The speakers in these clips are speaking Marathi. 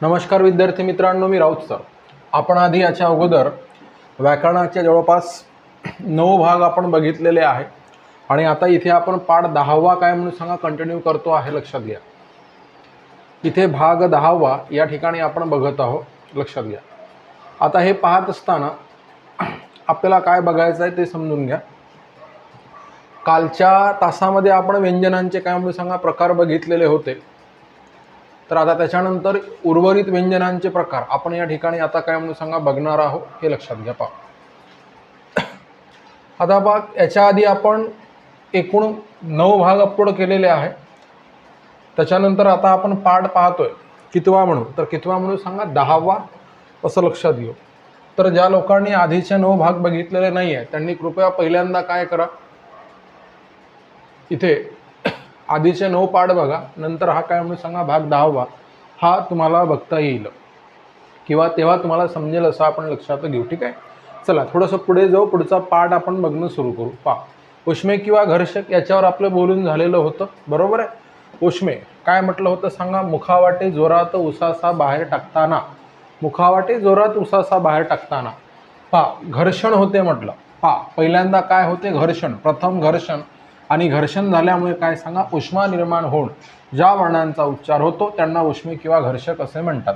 नमस्कार विद्यार्थी मित्रांनो, मी राऊत सर. आपण आधी याच्या अगोदर व्याकरणाचे जवळपास 9 भाग आपण बघितलेले आहे आणि आता इथे आपण पाठ 10वा काय म्हणून सांगा कंटिन्यू करतो आहे. लक्षात घ्या, इथे भाग 10वा या ठिकाणी आपण बघत आहोत. लक्षात घ्या. आता हे पाहत असताना आपल्याला काय बघायचं आहे ते समजून घ्या. कालच्या तासामध्ये आपण व्यंजनांचे काय म्हणून सांगा प्रकार बघितलेले होते. तर आता त्याच्यानंतर उर्वरित व्यंजनांचे प्रकार आपण या ठिकाणी आता काय म्हणून सांगा बघणार आहोत. हे लक्षात घ्या. पहा, आता बघ, याच्या आधी आपण एकूण 9 भाग अपलोड केलेले आहे. त्याच्यानंतर आता आपण पाठ पाहतोय कितवा म्हणून, तर कितवा म्हणून सांगा 10वा असं लक्षात घेऊ. तर ज्या लोकांनी आधीचे 9 भाग बघितलेले नाही आहे त्यांनी कृपया पहिल्यांदा काय करा, इथे आधीचे 9 पाठ बघा, नंतर हा काय म्हणून सांगा भाग 10वा हा तुम्हाला बघता येईल किंवा तेव्हा तुम्हाला समजेल असं आपण लक्षात घेऊ. ठीक आहे, चला थोडंसं पुढे जाऊ. पुढचा पाठ आपण बघणं सुरू करू. पहा, उष्मे किंवा घर्षक याच्यावर आपलं बोलून झालेलं होतं. बरोबर आहे. उष्मे काय म्हटलं होतं सांगा, मुखावाटे जोरात उसासा बाहेर टाकताना. मुखावाटे जोरात उसासा बाहेर टाकताना. पहा, घर्षण होते म्हटलं. पहा, पहिल्यांदा काय होते, घर्षण. प्रथम घर्षण आणि घर्षण झाल्यामुळे काय सांगा उष्मा निर्माण होऊन ज्या वर्णांचा उच्चार होतो त्यांना उष्मे किंवा घर्षक असे म्हणतात.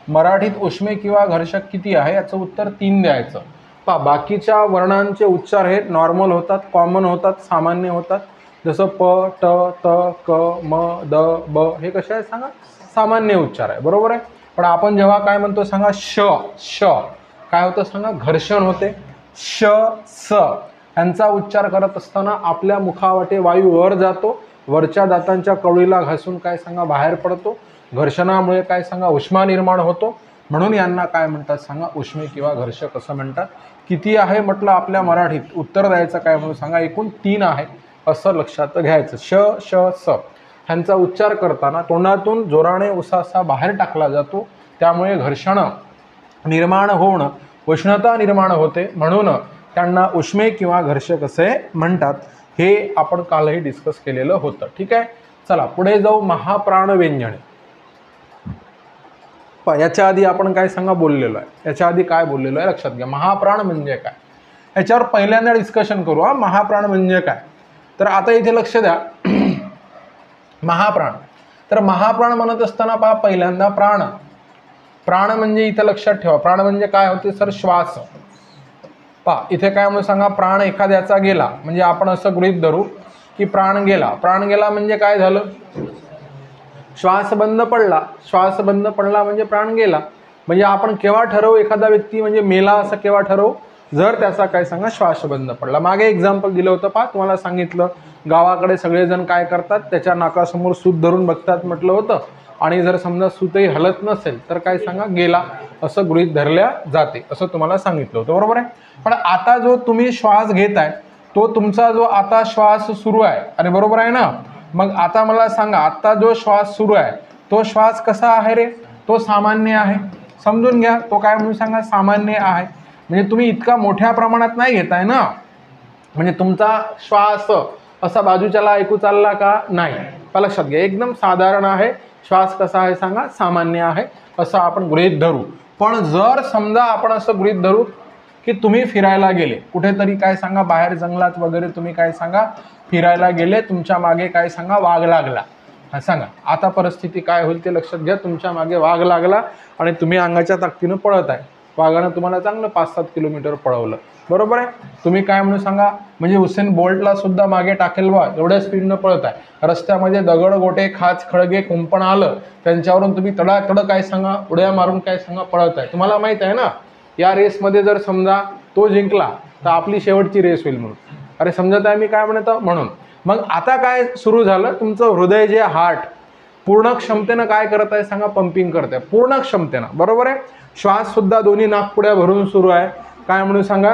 मराठीत उष्मे किंवा घर्षक किती आहे याचं उत्तर 3 द्यायचं. पहा, बाकीच्या वर्णांचे उच्चार हे नॉर्मल होतात, कॉमन होतात, सामान्य होतात. जसं प, ट, त, क, म, द, ब हे कसे आहे सांगा सामान्य उच्चार आहे. बरोबर आहे. पण आपण जेव्हा काय म्हणतो सांगा श श काय होतं सांगा घर्षण होते. श स यांचा उच्चार करत असताना आपल्या मुखावाटे वायू वर जातो, वरच्या दातांच्या कवळीला घासून काय सांगा बाहेर पडतो. घर्षणामुळे काय सांगा उष्मा निर्माण होतो, म्हणून यांना काय म्हणतात सांगा उष्मे किंवा घर्षक असं म्हणतात. किती आहे म्हटलं आपल्या मराठीत, उत्तर द्यायचं काय म्हणून सांगा एकूण 3 आहे असं लक्षात घ्यायचं. श श स ह्यांचा उच्चार करताना तोंडातून जोराने उसासा बाहेर टाकला जातो, त्यामुळे घर्षण निर्माण होऊन उष्णता निर्माण होते, म्हणून त्यांना उष्मे किंवा घर्षक असे म्हणतात. हे आपण कालही डिस्कस केलेलं होतं. ठीक आहे, चला पुढे जाऊ. महाप्राण व्यंजने. याच्या आधी आपण काय सांगा बोललेलो आहे, याच्या आधी काय बोललेलो आहे लक्षात घ्या. महाप्राण म्हणजे काय याच्यावर पहिल्यांदा डिस्कशन करू. हा, महाप्राण म्हणजे काय. तर आता इथे लक्ष द्या. महाप्राण, तर महाप्राण म्हणत असताना पहा पहिल्यांदा प्राण. प्राण म्हणजे इथे लक्षात ठेवा, प्राण म्हणजे काय होते सर, श्वास. पहा, इथे काय म्हणून सांगा प्राण एखाद्याचा गेला म्हणजे आपण असं गृहीत धरू की प्राण गेला. प्राण गेला म्हणजे काय झालं, श्वास बंद पडला. श्वास बंद पडला म्हणजे प्राण गेला. म्हणजे आपण केव्हा ठरवू एखादा व्यक्ती म्हणजे मेला असं केव्हा ठरवू, जर त्याचा काय सांगा श्वास बंद पडला. मागे एक्झाम्पल दिलं होतं पहा, तुम्हाला सांगितलं गावाकडे सगळेजण काय करतात, त्याच्या नाकासमोर सूत धरून बघतात म्हटलं होतं, आणि जर समजा सूतही हलत नसेल तर काय सांगा गेला असं गृहीत धरल्या जाते असं तुम्हाला सांगितलं होतं. बरोबर आहे. पण आता जो तुम्ही श्वास घेताय तो तुमचा जो आता श्वास सुरू आहे, आणि बरोबर आहे ना. मग आता मला सांगा आता जो श्वास सुरू आहे तो श्वास कसा आहे रे, तो सामान्य आहे. समजून घ्या, तो काय म्हणून सांगा सामान्य आहे. म्हणजे तुम्ही इतका मोठ्या प्रमाणात नाही घेताय ना, म्हणजे तुमचा श्वास असा बाजूच्याला ऐकू चालला का नाही, लक्षात घ्या. एकदम साधारण आहे. श्वास कसा आहे सांगा सामान्य आहे असं आपण गृहीत धरू. पण जर समजा आपण असं गृहीत धरू की तुम्ही फिरायला गेले कुठेतरी काय सांगा बाहेर जंगलात वगैरे तुम्ही काय सांगा फिरायला गेले, तुमच्या मागे काय सांगा वाघ लागला. हा सांगा आता परिस्थिती काय होईल ते लक्षात घ्या. तुमच्या मागे वाघ लागला आणि तुम्ही अंगाच्या ताकदीनं पळत आहे. वाघानं तुम्हाला चांगलं 5-7 किलोमीटर पळवलं. बरोबर आहे. तुम्ही काय म्हणून सांगा म्हणजे हुसेन बोल्टला सुद्धा मागे टाकेल बा, एवढ्या स्पीडनं पळत आहे. रस्त्यामध्ये दगड गोटे खाच खळगे कुंपण आलं त्यांच्यावरून तुम्ही तडातड काय सांगा उड्या मारून काय सांगा पळत आहे. तुम्हाला माहित आहे ना या रेसमध्ये जर समजा तो जिंकला तर आपली शेवटची रेस होईल म्हणून. अरे समजत आहे मी काय म्हणतो. म्हणून मग आता काय सुरू झालं, तुमचं हृदय जे हार्ट पूर्ण क्षमतेनं काय करत आहे सांगा पंपिंग करत आहे पूर्ण क्षमतेनं. बरोबर आहे. श्वास सुद्धा दोन्ही नाकपुड्या भरून सुरू आहे. काय म्हणून सांगा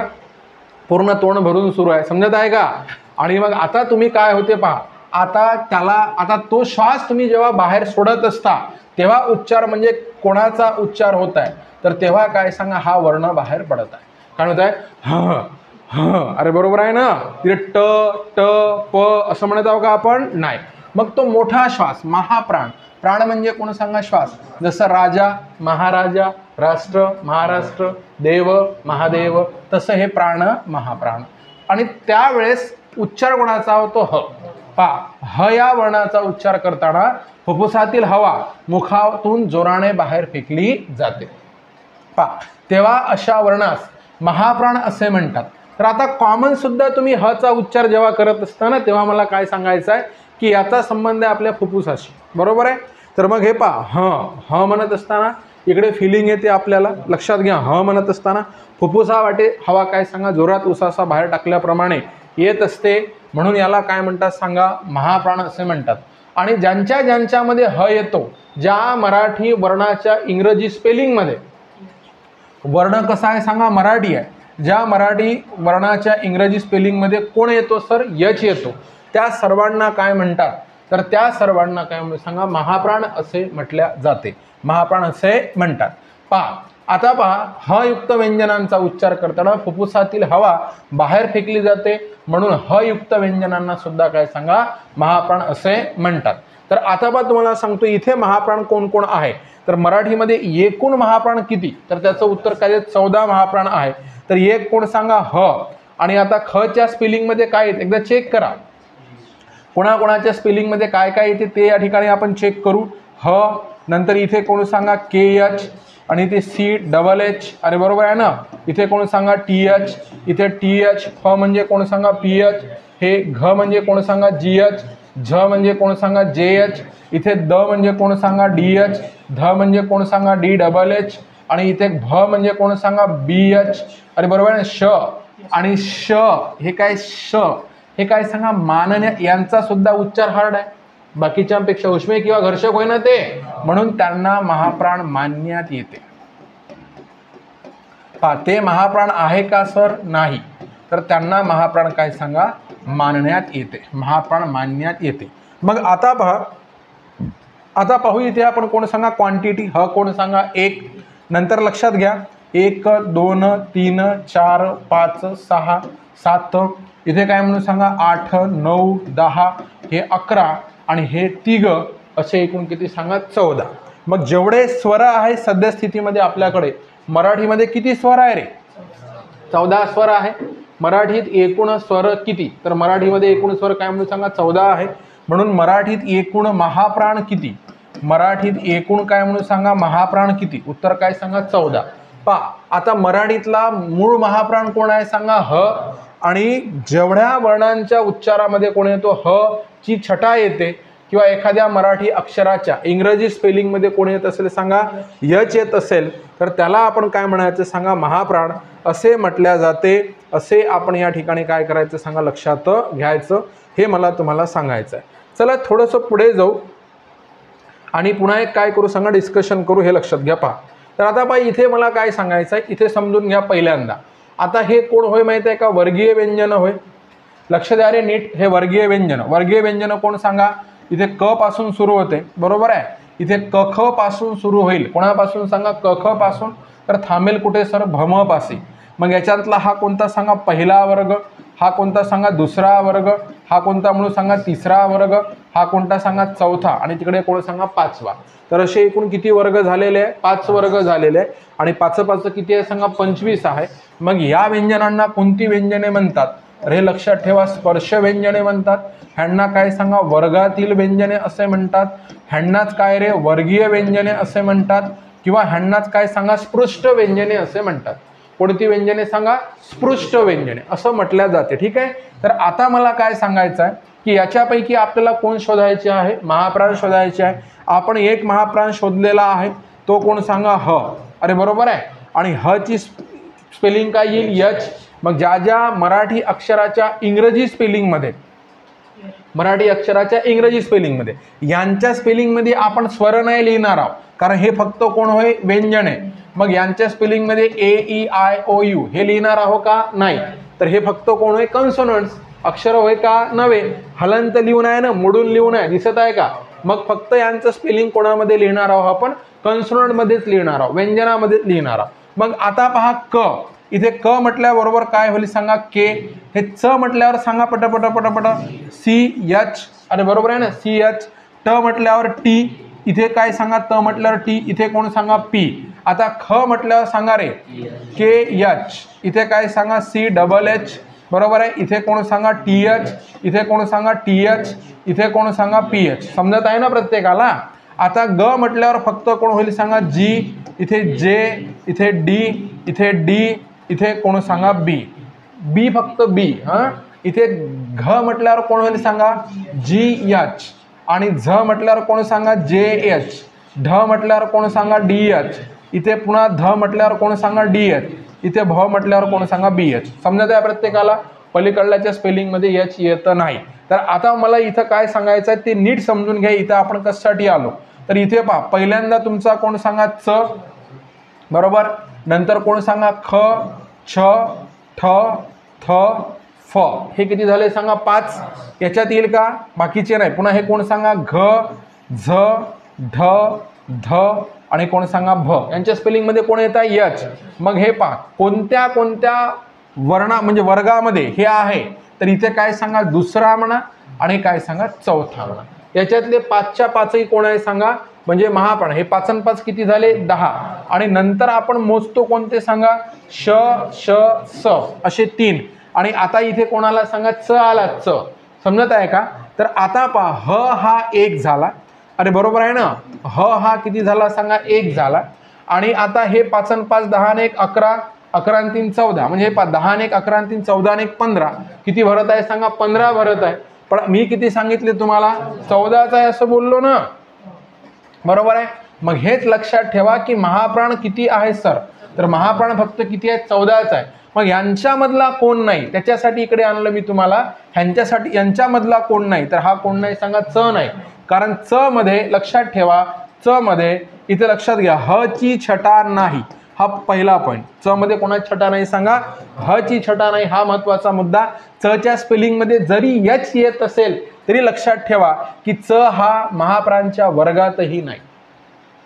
पूर्ण तोंड भरून सुरू आहे. समजत आहे का. आणि मग आता तुम्ही काय होते पहा, आता तो श्वास तुम्ही जेव्हा बाहेर सोडत असता तेव्हा उच्चार म्हणजे कोणाचा उच्चार होत आहे, तर तेव्हा काय सांगा हा वर्ण बाहेर पडत आहे. काय होत आहे ह ह. अरे बरोबर आहे ना. तिथे ट ट प असं म्हणत आहो का आपण, नाही. मग तो मोठा श्वास महाप्राण प्राण म्हणजे कोण सांगा? श्वास. जसं राजा, महाराजा, राष्ट्र, महाराष्ट्र, देव, महादेव, तसं हे प्राण, महाप्राण. आणि त्यावेळेस उच्चार कोणाचा होतो? ह. ह या वर्णाचा उच्चार करताना फुफ्फुसातील हवा मुखातून जोराने बाहेर फेकली जाते. तेव्हा अशा वर्णास महाप्राण असे म्हणतात. तर आता कॉमन सुद्धा तुम्ही ह चा उच्चार जेव्हा करत असताना तेव्हा मला काय सांगायचं आहे की याचा संबंध आहे आपल्या फुफ्फुसाशी. बरोबर आहे. तर मग हे ह म्हणत असताना इकडे फिलिंग येते आपल्याला. लक्षात घ्या, ह म्हणत असताना फुफ्फुसा वाटे हवा काय सांगा? जोरात उसासा बाहेर टाकल्याप्रमाणे येत असते, म्हणून याला काय म्हणतात सांगा? महाप्राण असे म्हणतात. आणि ज्यांच्यामध्ये ह येतो, ज्या मराठी वर्णाच्या इंग्रजी स्पेलिंगमध्ये वर्ण कसा आहे सांगा? मराठी आहे. ज्या मराठी वर्णाच्या इंग्रजी स्पेलिंगमध्ये कोण येतो सर? यच येतो. त्या सर्वांना काय म्हणतात? तर त्या सर्वांना काय म्हणतात सांगा? महाप्राण असे म्हटल्या जाते. महाप्राण असे म्हणतात. आता ह युक्त व्यंजनांचा उच्चार करताना फुफ्फुसातील हवा बाहेर फेकली जाते, म्हणून ह युक्त व्यंजनांना सुद्धा काय सांगा? महाप्राण असे म्हणतात. तर आता तुम्हाला सांगतो इथे महाप्राण कोण कोण आहे. तर मराठीमध्ये एकूण महाप्राण किती? तर त्याचं उत्तर काय? 14 महाप्राण आहे. तर एक कोण सांगा? ह. आणि आता ख च्या स्पेलिंगमध्ये काय येते एकदा चेक करा. कोणाकोणाच्या स्पेलिंगमध्ये काय काय येते ते या ठिकाणी आपण चेक करू. ह नंतर इथे कोण सांगा? KH आणि इथे CHH. अरे बरोबर आहे ना. इथे कोण सांगा? TH. इथे TH. फ म्हणजे कोण सांगा? PH. हे घ म्हणजे कोण सांगा? GH. झ म्हणजे कोण सांगा? JH. इथे द म्हणजे कोण सांगा? DH. ध म्हणजे कोण सांगा? DHH. आणि इथे भ म्हणजे कोण सांगा? BH. अरे बरोबर आहे ना. श आणि श हे काय? श हे काय सांगा? मानण्या. यांचा सुद्धा उच्चार हार्ड आहे. बाकीच्यांपेक्षा उष्मे किंवा घर्षक होय ना ते, म्हणून त्यांना महाप्राण मानण्यात येते. ते महाप्राण आहे का सर? नाही. तर त्यांना महाप्राण काय सांगा? मानण्यात येते. महाप्राण मानण्यात येते. मग आता पाहू इथे आपण कोण सांगा? क्वांटिटी. ह कोण सांगा? 1. नंतर लक्षात घ्या 1 2 3 4 5 6 7. इथे काय म्हणून सांगा? 8 9 10. हे 11 आणि हे 3 असे एकूण किती सांगा? 14. मग जेवढे स्वर आहे सद्यस्थितीमध्ये आपल्याकडे मराठीमध्ये किती स्वर आहे रे? 14 स्वर आहे. मराठीत एकूण स्वर किती? तर मराठीमध्ये एकूण स्वर काय म्हणून सांगा? 14 आहे. म्हणून मराठीत एकूण महाप्राण किती? मराठीत एकूण काय म्हणून सांगा? महाप्राण किती? उत्तर काय सांगा? 14. आता मराठीतला मूळ महाप्राण कोण आहे सांगा? ह. आणि जेवढ्या वर्णांच्या उच्चारामध्ये कोण येतो? ह ची छटा येते किंवा एखाद्या मराठी अक्षराच्या इंग्रजी स्पेलिंगमध्ये कोण येत असेल सांगा? यच येत असेल तर त्याला आपण काय म्हणायचं सांगा? महाप्राण असे म्हटल्या जाते. असे आपण या ठिकाणी काय करायचं सांगा? लक्षात घ्यायचं. हे मला तुम्हाला सांगायचं आहे. चला थोडंसं पुढे जाऊ आणि पुन्हा एक काय करू सांगा? डिस्कशन करू. हे लक्षात घ्या. तर आता इथे मला काय सांगायचं आहे इथे समजून घ्या पहिल्यांदा. आता हे कोण होय माहिती आहे का? वर्गीय व्यंजन होय. लक्ष द्या रे नीट. हे वर्गीय व्यंजन. वर्गीय व्यंजन कोण सांगा? इथे क पासून सुरू होते. बरोबर आहे. इथे क ख पासून सुरू होईल. कोणापासून सांगा? क ख पासून. तर थांबेल कुठे सर? भम पाशी. मग याच्यातला हा कोणता सांगा? पहिला वर्ग. हा कोणता सांगा? दुसरा वर्ग. हा कोणता म्हणून सांगा? तिसरा वर्ग. हा कोणता सांगा? चौथा. आणि तिकडे कोण सांगा? पाचवा. तर असे एकूण किती वर्ग झालेले आहे? 5 वर्ग झालेले आहे. आणि 5 5 किती आहे सांगा? 25 आहे. मग या व्यंजनांना कोणती व्यंजने म्हणतात? तर हे लक्षात ठेवा. स्पर्श व्यंजने म्हणतात. ह्यांना काय सांगा? वर्गातील व्यंजने असे म्हणतात. ह्यांनाच काय रे? वर्गीय व्यंजने असे म्हणतात. किंवा ह्यांनाच काय सांगा? स्पृष्ट व्यंजने असे म्हणतात. कोणती व्यंजने सांगा? स्पृष्ट व्यंजने असं म्हटल्या जाते. ठीक आहे. तर आता मला काय सांगायचं आहे की याच्यापैकी आपल्याला कोण शोधायचे आहे? महाप्राण शोधायचे आहे. आपण एक महाप्राण शोधलेला आहे. तो कोण सांगा? ह. अरे बरोबर आहे. आणि ह ची स्पेलिंग काय येईल? यच. मग ज्या ज्या मराठी अक्षराच्या इंग्रजी स्पेलिंगमध्ये यांच्या स्पेलिंगमध्ये आपण स्वर नाही लिहिणार आहोत, कारण हे फक्त कोण होय? व्यंजन आहे. मग यांच्या स्पेलिंगमध्ये AEIOU हे लिहिणार आहोत का? नाही. तर हे फक्त कोण होय? कन्सोनंट्स. अक्षर होय का? नव्हे. हलंत लिहून आहे ना, मोडून लिहून आहे. दिसत आहे का? मग फक्त यांचं स्पेलिंग कोणामध्ये लिहिणार आहोत? आपण कन्सोनंटमध्येच लिहिणार आहोत, व्यंजनामध्येच लिहिणार आहोत. मग आता पहा क. इथे क म्हटल्याबरोबर काय होईल सांगा? के. हे च म्हटल्यावर सांगा पटापट CH. अरे बरोबर आहे ना? CH. ट म्हटल्यावर T. इथे काय सांगा त म्हटल्यावर टी, इथे कोण सांगा पी. आता ख म्हटल्यावर सांगा रे के एच, इथे काय सांगा सी डबल एच, बरोबर आहे. इथे कोण सांगा टी एच, इथे कोण सांगा टी एच, इथे कोण सांगा पी एच. समजत आहे ना प्रत्येकाला. आता ग म्हटल्यावर फक्त कोण होईल सांगा जी, इथे जे, इथे डी, इथे डी, इथे कोण सांगा बी, बी फक्त बी. हां इथे घ म्हटल्यावर कोण होईल सांगा जी एच, आणि झ म्हटल्यावर कोण सांगा जे एच, ढ म्हटल्यावर कोण सांगा डी एच, इथे पुन्हा ध म्हटल्यावर कोण सांगा डी एच, इथे भ म्हटल्यावर कोण सांगा बी एच. समजत आहे प्रत्येकाला. पलीकडल्याच्या स्पेलिंगमध्ये एच येतं नाही. तर आता मला इथं काय सांगायचं आहे ते नीट समजून घ्या. इथं आपण कशासाठी आलो तर इथे पहा, पहिल्यांदा तुमचा कोण सांगा च, बरोबर. नंतर कोण सांगा ख, छ, ठ, थ, फ. हे किती झाले सांगा 5. याच्यात येईल का? बाकीचे नाही. पुन्हा हे कोण सांगा घ, झ, ढ, ध आणि कोण सांगा भ. यांच्या स्पेलिंगमध्ये कोण येतं एच. मग हे पहा कोणत्या कोणत्या वर्णा म्हणजे वर्गामध्ये हे आहे. तर इथे काय सांगा दुसरा म्हणा आणि काय सांगा चौथा म्हणा. याच्यातले 5च्या 5ही कोण आहे सांगा म्हणजे महाप्राण. हे 5 आणि 5 किती झाले 10. आणि नंतर आपण मोजतो कोणते सांगा श, श, स असे 3. आणि आता इथे कोणाला सांगा च आला च. समजत आहे का? तर आता पहा ह हा 1 झाला. अरे बरोबर आहे ना. ह हा किती झाला सांगा 1 झाला. आणि आता हे 5 आणि 5 10 आणि 1 11, 11 आणि 3 14. म्हणजे हे 10 आणि 1 11 आणि 3 14 आणि 1 15. किती भरत आहे सांगा 15 भरत आहे. पण मी किती सांगितले तुम्हाला 14च आहे असं बोललो ना, बरोबर आहे. मग हेच लक्षात ठेवा की महाप्राण किती आहे सर. तर महाप्राण फक्त किती आहे 14च आहे. मग यांच्यामधला कोण नाही त्याच्यासाठी इकडे आणलं मी तुम्हाला. ह्यांच्यासाठी यांच्यामधला कोण नाही तर हा कोण नाही सांगा च नाही. कारण च मध्ये लक्षात ठेवा, च मध्ये इथे लक्षात घ्या ह ची छटा नाही. हा पहिला पॉईंट. च मध्ये कोणाची छटा नाही सांगा ह ची छटा नाही. हा महत्वाचा मुद्दा. च च्या स्पेलिंग मध्ये जरी एच येत असेल तरी लक्षात ठेवा की च हा महाप्राणच्या वर्गातही नाही.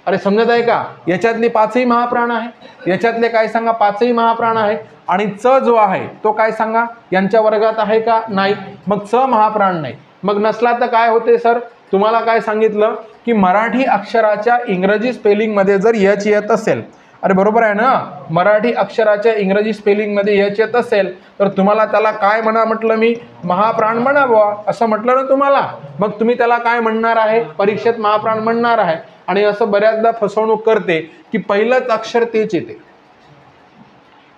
अरे समजत आहे का? याच्यातले 5ही महाप्राण आहे. याच्यातले काय सांगा 5ही महाप्राण आहे. आणि च जो आहे तो काय सांगा यांच्या वर्गात आहे का? नाही. मग च महाप्राण नाही. मग नसला तर काय होते सर? तुम्हाला काय सांगितलं की मराठी अक्षराच्या इंग्रजी स्पेलिंगमध्ये जर एच येत असेल, अरे बरोबर आहे ना, मराठी अक्षराच्या इंग्रजी स्पेलिंगमध्ये एच येत असेल तर तुम्हाला त्याला काय म्हणा म्हटलं मी महाप्राण म्हणावं असं म्हटलं ना तुम्हाला. मग तुम्ही त्याला काय म्हणणार आहे परीक्षेत महाप्राण म्हणणार आहे. आणि असं बऱ्याचदा फसवणूक करते की पहिलंच अक्षर तेच येते,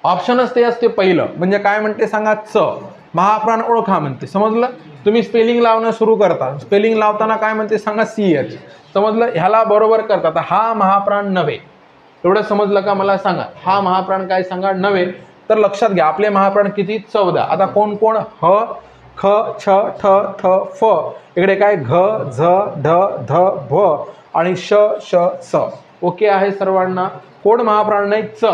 ऑप्शनच ते असते पहिलं. म्हणजे काय म्हणते सांगा च, महाप्राण ओळखा म्हणते. समजलं? तुम्ही स्पेलिंग लावणं सुरू करता, स्पेलिंग लावताना काय म्हणते सांगा सी एच. समजलं? ह्याला बरोबर करता. हा महाप्राण नव्हे. एवढं समजलं का मला सांगा. हा महाप्राण काय सांगा नव्हे. तर लक्षात घ्या आपले महाप्राण किती 14. आता कोण कोण ह, ख, छ, ठ, थ, फ. इकडे काय घ, झ, ढ, ध, भ आणि श, श, स. ओके आहे सर्वांना? कोण महाप्राण नाही? च.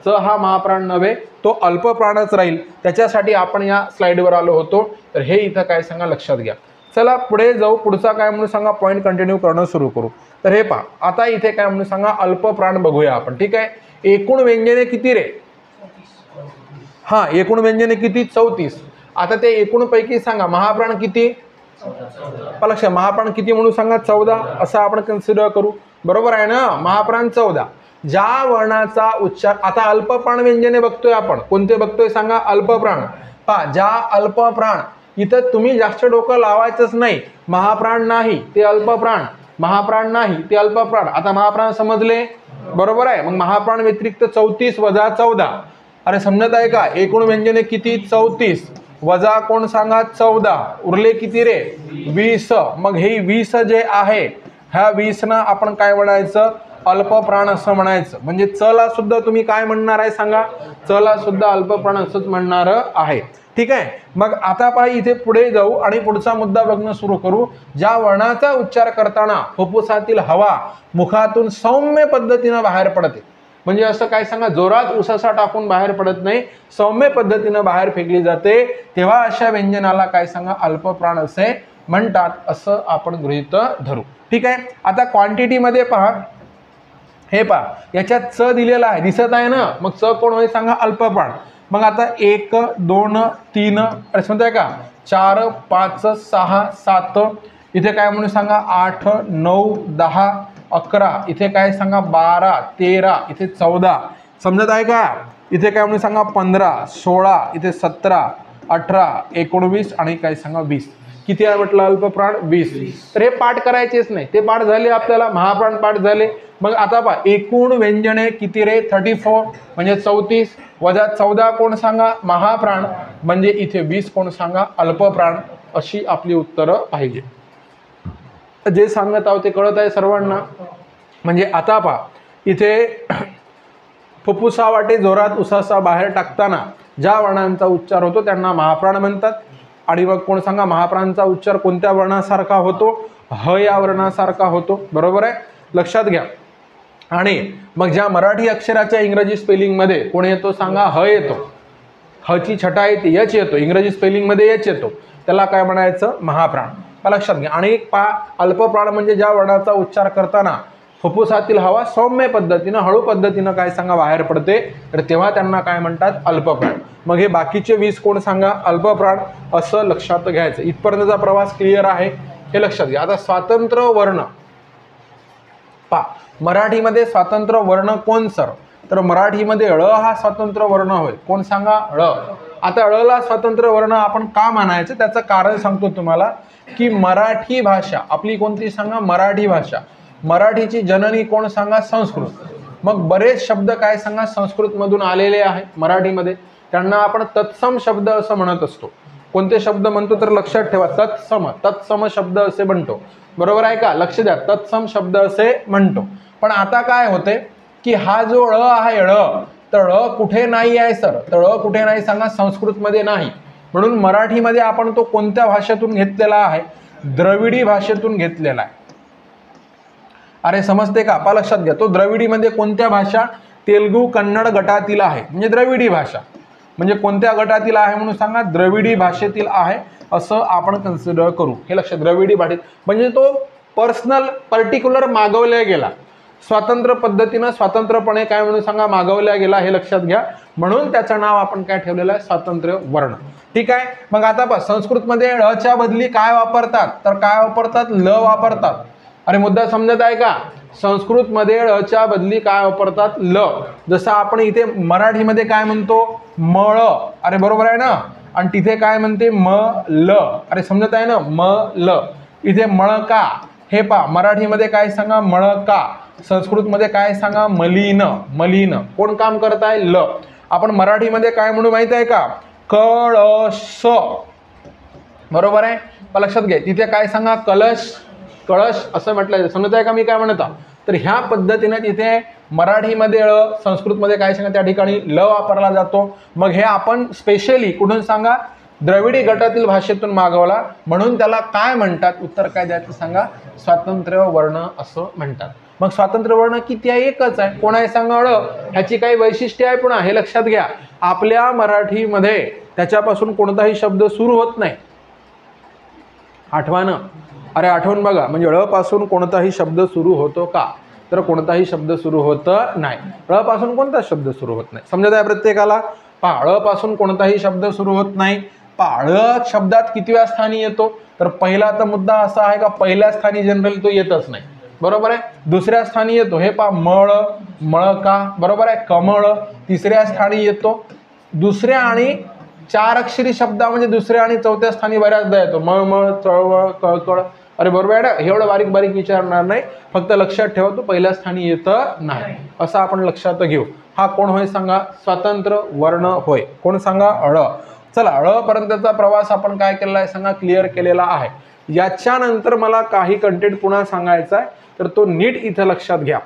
च हा महाप्राण नव्हे, तो अल्पप्राणच राहील. त्याच्यासाठी आपण या स्लाइडवर आलो होतो. तर हे इथं काय सांगा लक्षात घ्या. चला पुढे जाऊ. पुढचा काय म्हणून सांगा पॉईंट कंटिन्यू करणं सुरू करू. तर हे पहा आता इथे काय म्हणून सांगा अल्पप्राण बघूया आपण. ठीक आहे. एकूण व्यंजने किती रे? हा एकूण व्यंजने किती? 34. आता ते एकूण पैकी सांगा महाप्राण किती? लक्ष महाप्राण किती म्हणून सांगा 14 असं आपण कन्सिडर करू. बरोबर आहे ना. महाप्राण 14. ज्या वर्णाचा उच्चार, आता अल्पप्राण व्यंजने बघतोय आपण. कोणते बघतोय सांगा? अल्पप्राण. पहा ज्या अल्पप्राण, इथं तुम्ही जास्त डोकं लावायचंच नाही. महाप्राण नाही ते अल्पप्राण, महाप्राण नाही ते अल्पप्राण. आता महाप्राण समजले, बरोबर आहे. मग महाप्राण व्यतिरिक्त 34 वजा 14. अरे समजत आहे का? एकूण व्यंजने किती? 34 वजा कोण सांगा 14. उरले किती रे? 20. मग हे 20 जे आहे ह्या 20 ना आपण काय म्हणायचं? अल्पप्राण असं म्हणायचं. म्हणजे चला सुद्धा तुम्ही काय म्हणणार आहे सांगा? चला सुद्धा अल्पप्राण असंच म्हणणार आहे. ठीक आहे. मग आता पहा इथे पुढे जाऊ आणि पुढचा मुद्दा बघणं सुरू करू. ज्या वर्णाचा उच्चार करताना फुफ्फुसातील हवा मुखातून सौम्य पद्धतीनं बाहेर पडते. म्हणजे असं काय सांगा जोरात उसासा टाकून बाहेर पडत नाही, सौम्य पद्धतीनं बाहेर फेकली जाते, तेव्हा अशा व्यंजनाला काय सांगा अल्पप्राण असे म्हणतात असं आपण गृहीत धरू. ठीक आहे. आता क्वांटिटीमध्ये पहा, हे पहा याच्यात च दिलेला आहे, दिसत आहे ना. मग च कोण होईल सांगा? अल्पप्राण. मग आता 1 2 3 समजताय का? 4 5 6 7 इथे काय म्हणून सांगा 8 9 10 11, इथे काय सांगा 12, 13, इथे 14, समजत आहे का? इथे काय म्हणून सांगा 15, 16, इथे 17, 18, 19 आणि काय सांगा 20. किती आहे म्हटलं अल्पप्राण? 20. तर हे पाठ करायचेच नाही, ते पाठ झाले आपल्याला, महाप्राण पाठ झाले. मग आता पहा एकूण व्यंजने किती रे? 34 म्हणजे 34 वजा 14 कोण सांगा? महाप्राण, म्हणजे इथे 20 कोण सांगा? अल्पप्राण. अशी आपली उत्तरं पाहिजे. जे सांगत आहोत ते कळत आहे सर्वांना? म्हणजे आता पहा इथे फुफ्फुसा वाटे जोरात उसासा बाहेर टाकताना ज्या वर्णांचा उच्चार होतो त्यांना महाप्राण म्हणतात. आणि मग कोण सांगा? महाप्राणचा उच्चार कोणत्या वर्णासारखा होतो? ह या वर्णासारखा होतो. बरोबर आहे, लक्षात घ्या. आणि मग ज्या मराठी अक्षराच्या इंग्रजी स्पेलिंगमध्ये कोण येतो सांगा? ह येतो. ह ची छटा येते, यच येतो. इंग्रजी स्पेलिंगमध्ये यच येतो, त्याला काय म्हणायचं? महाप्राण. लक्षात घ्या. आणि एक अल्पप्राण म्हणजे ज्या वर्णाचा उच्चार करताना फुफ्फुसातील हवा सौम्य पद्धतीनं, हळू पद्धतीनं काय सांगा? बाहेर पडते, तर तेव्हा त्यांना काय म्हणतात? अल्पप्राण. मग हे बाकीचे 20 कोण सांगा? अल्पप्राण. असं लक्षात घ्यायचं. इथपर्यंतचा प्रवास क्लिअर आहे, हे लक्षात घ्या. आता स्वातंत्र्य वर्ण पहा, मराठीमध्ये स्वातंत्र्य वर्ण कोण सर? तर मराठीमध्ये ळ हा स्वातंत्र्य वर्ण होय. कोण सांगा? ळ. आता ळला स्वातंत्र्य वर्ण आपण का मानायचं त्याचं कारण सांगतो तुम्हाला, की मराठी भाषा आपली कोणती सांगा? मराठी भाषा. मराठीची जननी कोण सांगा? संस्कृत. मग बरेच शब्द काय सांगा? संस्कृतमधून आलेले आहे मराठीमध्ये, त्यांना आपण तत्सम शब्द असं म्हणत असतो. कोणते शब्द म्हणतो तर लक्षात ठेवा, तत्सम शब्द असे म्हणतो. बरोबर आहे का? लक्ष द्या, तत्सम शब्द असे म्हणतो. पण आता काय होते की हा जो ळ आहे ळ, तर ळ कुठे नाही आहे सर? तर ळ कुठे नाही सांगा? संस्कृतमध्ये नाही. म्हणून मराठीमध्ये आपण तो कोणत्या भाषेतून घेतलेला आहे? द्रविडी भाषेतून घेतलेला आहे. अरे समजते का? पा लक्षात घ्या. तो द्रविडीमध्ये कोणत्या भाषा? तेलुगू कन्नड गटातील आहे, म्हणजे द्रविडी भाषा. म्हणजे कोणत्या गटातील आहे म्हणून सांगा? द्रविडी भाषेतील आहे असं आपण कन्सिडर करू. हे लक्षात, द्रविडी भाषेत म्हणजे तो पर्टिक्युलर मागवल्या गेला, स्वातंत्र्य पद्धतीनं स्वतंत्रपणे काय म्हणून सांगा? मागवल्या गेला. हे लक्षात घ्या. म्हणून त्याचं नाव आपण काय ठेवलेलं आहे? स्वातंत्र्य वर्ण. ठीक आहे. मग आता पहा संस्कृतमध्ये ळच्या बदली काय वापरतात? तर काय वापरतात? ल वापरतात. अरे मुद्दा समजत आहे का? संस्कृतमध्ये ळच्या बदली काय वापरतात? ल. जसं आपण इथे मराठीमध्ये काय म्हणतो? मळ. अरे बरोबर आहे ना? आणि तिथे काय म्हणते? म ल. अरे समजत आहे ना? म ल. इथे मळका. हे पहा मराठीमध्ये काय सांगा? मळका. संस्कृतमध्ये काय सांगा? मलिन. मलिन. कोण काम करत आहे? ल. आपण मराठीमध्ये काय म्हणू माहित आहे का? कळस. बरोबर आहे, लक्षात घ्या. तिथे काय सांगा? कलश. कळश असं म्हटलं. समजत आहे का मी काय म्हणत? तर ह्या पद्धतीने तिथे मराठीमध्ये ळ, संस्कृतमध्ये काय सांगा त्या ठिकाणी ल वापरला जातो. मग हे आपण स्पेशली कुठून सांगा? द्रविडी गटातील भाषेतून मागवला, म्हणून त्याला काय म्हणतात? उत्तर काय द्यायचं सांगा? स्वातंत्र्य वर्ण असं म्हणतात. मग स्वातंत्र्य वर्ण किती आहे? एकच आहे. कोण आहे सांगा? ळ. ह्याची काही वैशिष्ट्य आहे पुन्हा, हे लक्षात घ्या. आपल्या मराठीमध्ये त्याच्यापासून कोणताही शब्द सुरू होत नाही. आठवा ना? अरे आठवून बघा. म्हणजे ळ पासून कोणताही शब्द सुरू होतो का? तर कोणताही शब्द सुरू होत नाही. ळ पासून कोणता शब्द सुरू होत नाही. समजत आहे प्रत्येकाला? पहा ळ पासून कोणताही शब्द सुरू होत नाही. पहा ळ शब्दात कितव्या स्थानी येतो? तर पहिला तर मुद्दा असा आहे का पहिल्या स्थानी जनरल तो येतच नाही. बरोबर आहे. दुसऱ्या स्थानी येतो. हे पहा मळ, मळका. बरोबर आहे. कमळ. तिसऱ्या स्थानी येतो. दुसऱ्या आणि चार अक्षरी शब्दा म्हणजे दुसऱ्या आणि चौथ्या स्थानी बऱ्याचदा येतो. मळमळ, चळवळ, कळकळ. अरे बरोबर आहे ना? एवढं बारीक बारीक विचारणार नाही, फक्त लक्षात ठेवा तो पहिल्या स्थानी येतं नाही, असं आपण लक्षात घेऊ. हा कोण होय सांगा? स्वातंत्र्य वर्ण होय. कोण सांगा? ळ. चला ळ पर्यंतचा प्रवास आपण काय केलेला आहे सांगा? क्लिअर केलेला आहे. याच्यानंतर मला काही कंटेंट पुन्हा सांगायचा आहे, तर तो नीट इथं लक्षात घ्या.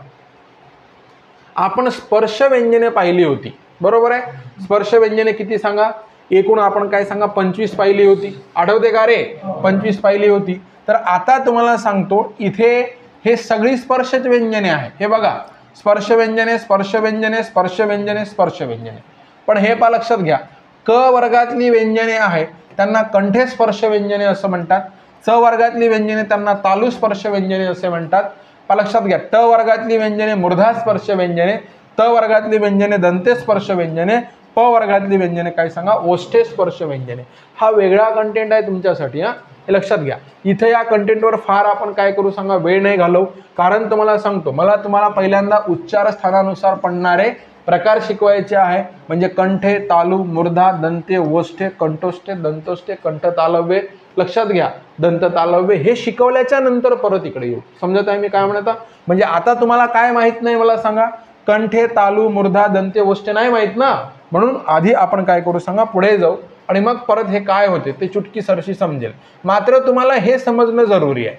आपण स्पर्श व्यंजने पाहिली होती. बरोबर आहे. स्पर्श व्यंजने किती सांगा? एकूण आपण काय सांगा? 25 पाहिली होती. आठवते का रे? 25 पाहिली होती. तर आता तुम्हाला सांगतो इथे हे सगळी स्पर्शच व्यंजने आहे. हे बघा स्पर्श व्यंजने, स्पर्श व्यंजने, स्पर्श व्यंजने, स्पर्श व्यंजने. पण हे पा लक्षात घ्या, क वर्गातली व्यंजने आहे त्यांना कंठे स्पर्श व्यंजने असं म्हणतात. च वर्गातली व्यंजने त्यांना तालु स्पर्श व्यंजने असे म्हणतात. पा लक्षात घ्या. ट वर्गातली व्यंजने मूर्धा स्पर्श व्यंजने, त वर्गातली व्यंजने दंते स्पर्श व्यंजने, प वर्गातली व्यंजने काय सांगा, ओष्ठे स्पर्श व्यंजने. हा वेगळा कंटेंट आहे तुमच्यासाठी, हा हे लक्षात घ्या. इथे या कंटेंटवर फार आपण काय करू सांगा, वेळ नाही घालवू. कारण तुम्हाला सांगतो, मला तुम्हाला पहिल्यांदा उच्चार स्थानानुसार पडणारे प्रकार शिकवायचे आहे. म्हणजे कंठे, तालू, मूर्धा, दंते, ओष्ठे, कंठोष्ठे, दंतोष्ठे, कंठ तालव्ये. लक्षात घ्या, दंत तालव्य हे शिकवल्याच्या नंतर परत इकडे येऊ. समजत आहे मी काय म्हणत आहे? म्हणजे आता तुम्हाला काय माहित नाही मला सांगा, कंठे, तालू, मूर्धा, दंते, ओष्ठे नाही माहित ना, म्हणून आधी आपण काय करू सांगा, पुढे जाऊ आणि मग परत हे काय होते ते चुटकी सरशी समजेल. मात्र तुम्हाला हे समजणं जरुरी आहे.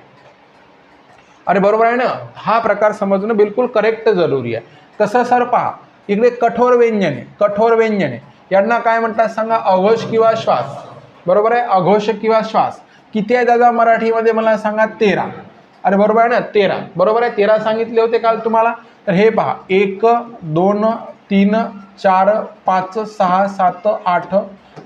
अरे बरोबर आहे ना, हा प्रकार समजणं बिलकुल करेक्ट जरुरी आहे. तसं सर पहा, इकडे कठोर व्यंजने, कठोर व्यंजने यांना काय म्हणतात सांगा, अघोष किंवा श्वास. बरोबर आहे, अघोष किंवा श्वास. किती आहे दादा मराठीमध्ये मला सांगा, 13. अरे बरोबर आहे ना, 13. बरोबर आहे, 13 सांगितले होते काल तुम्हाला. तर हे पहा, 1 2 3 4 5 6 7 8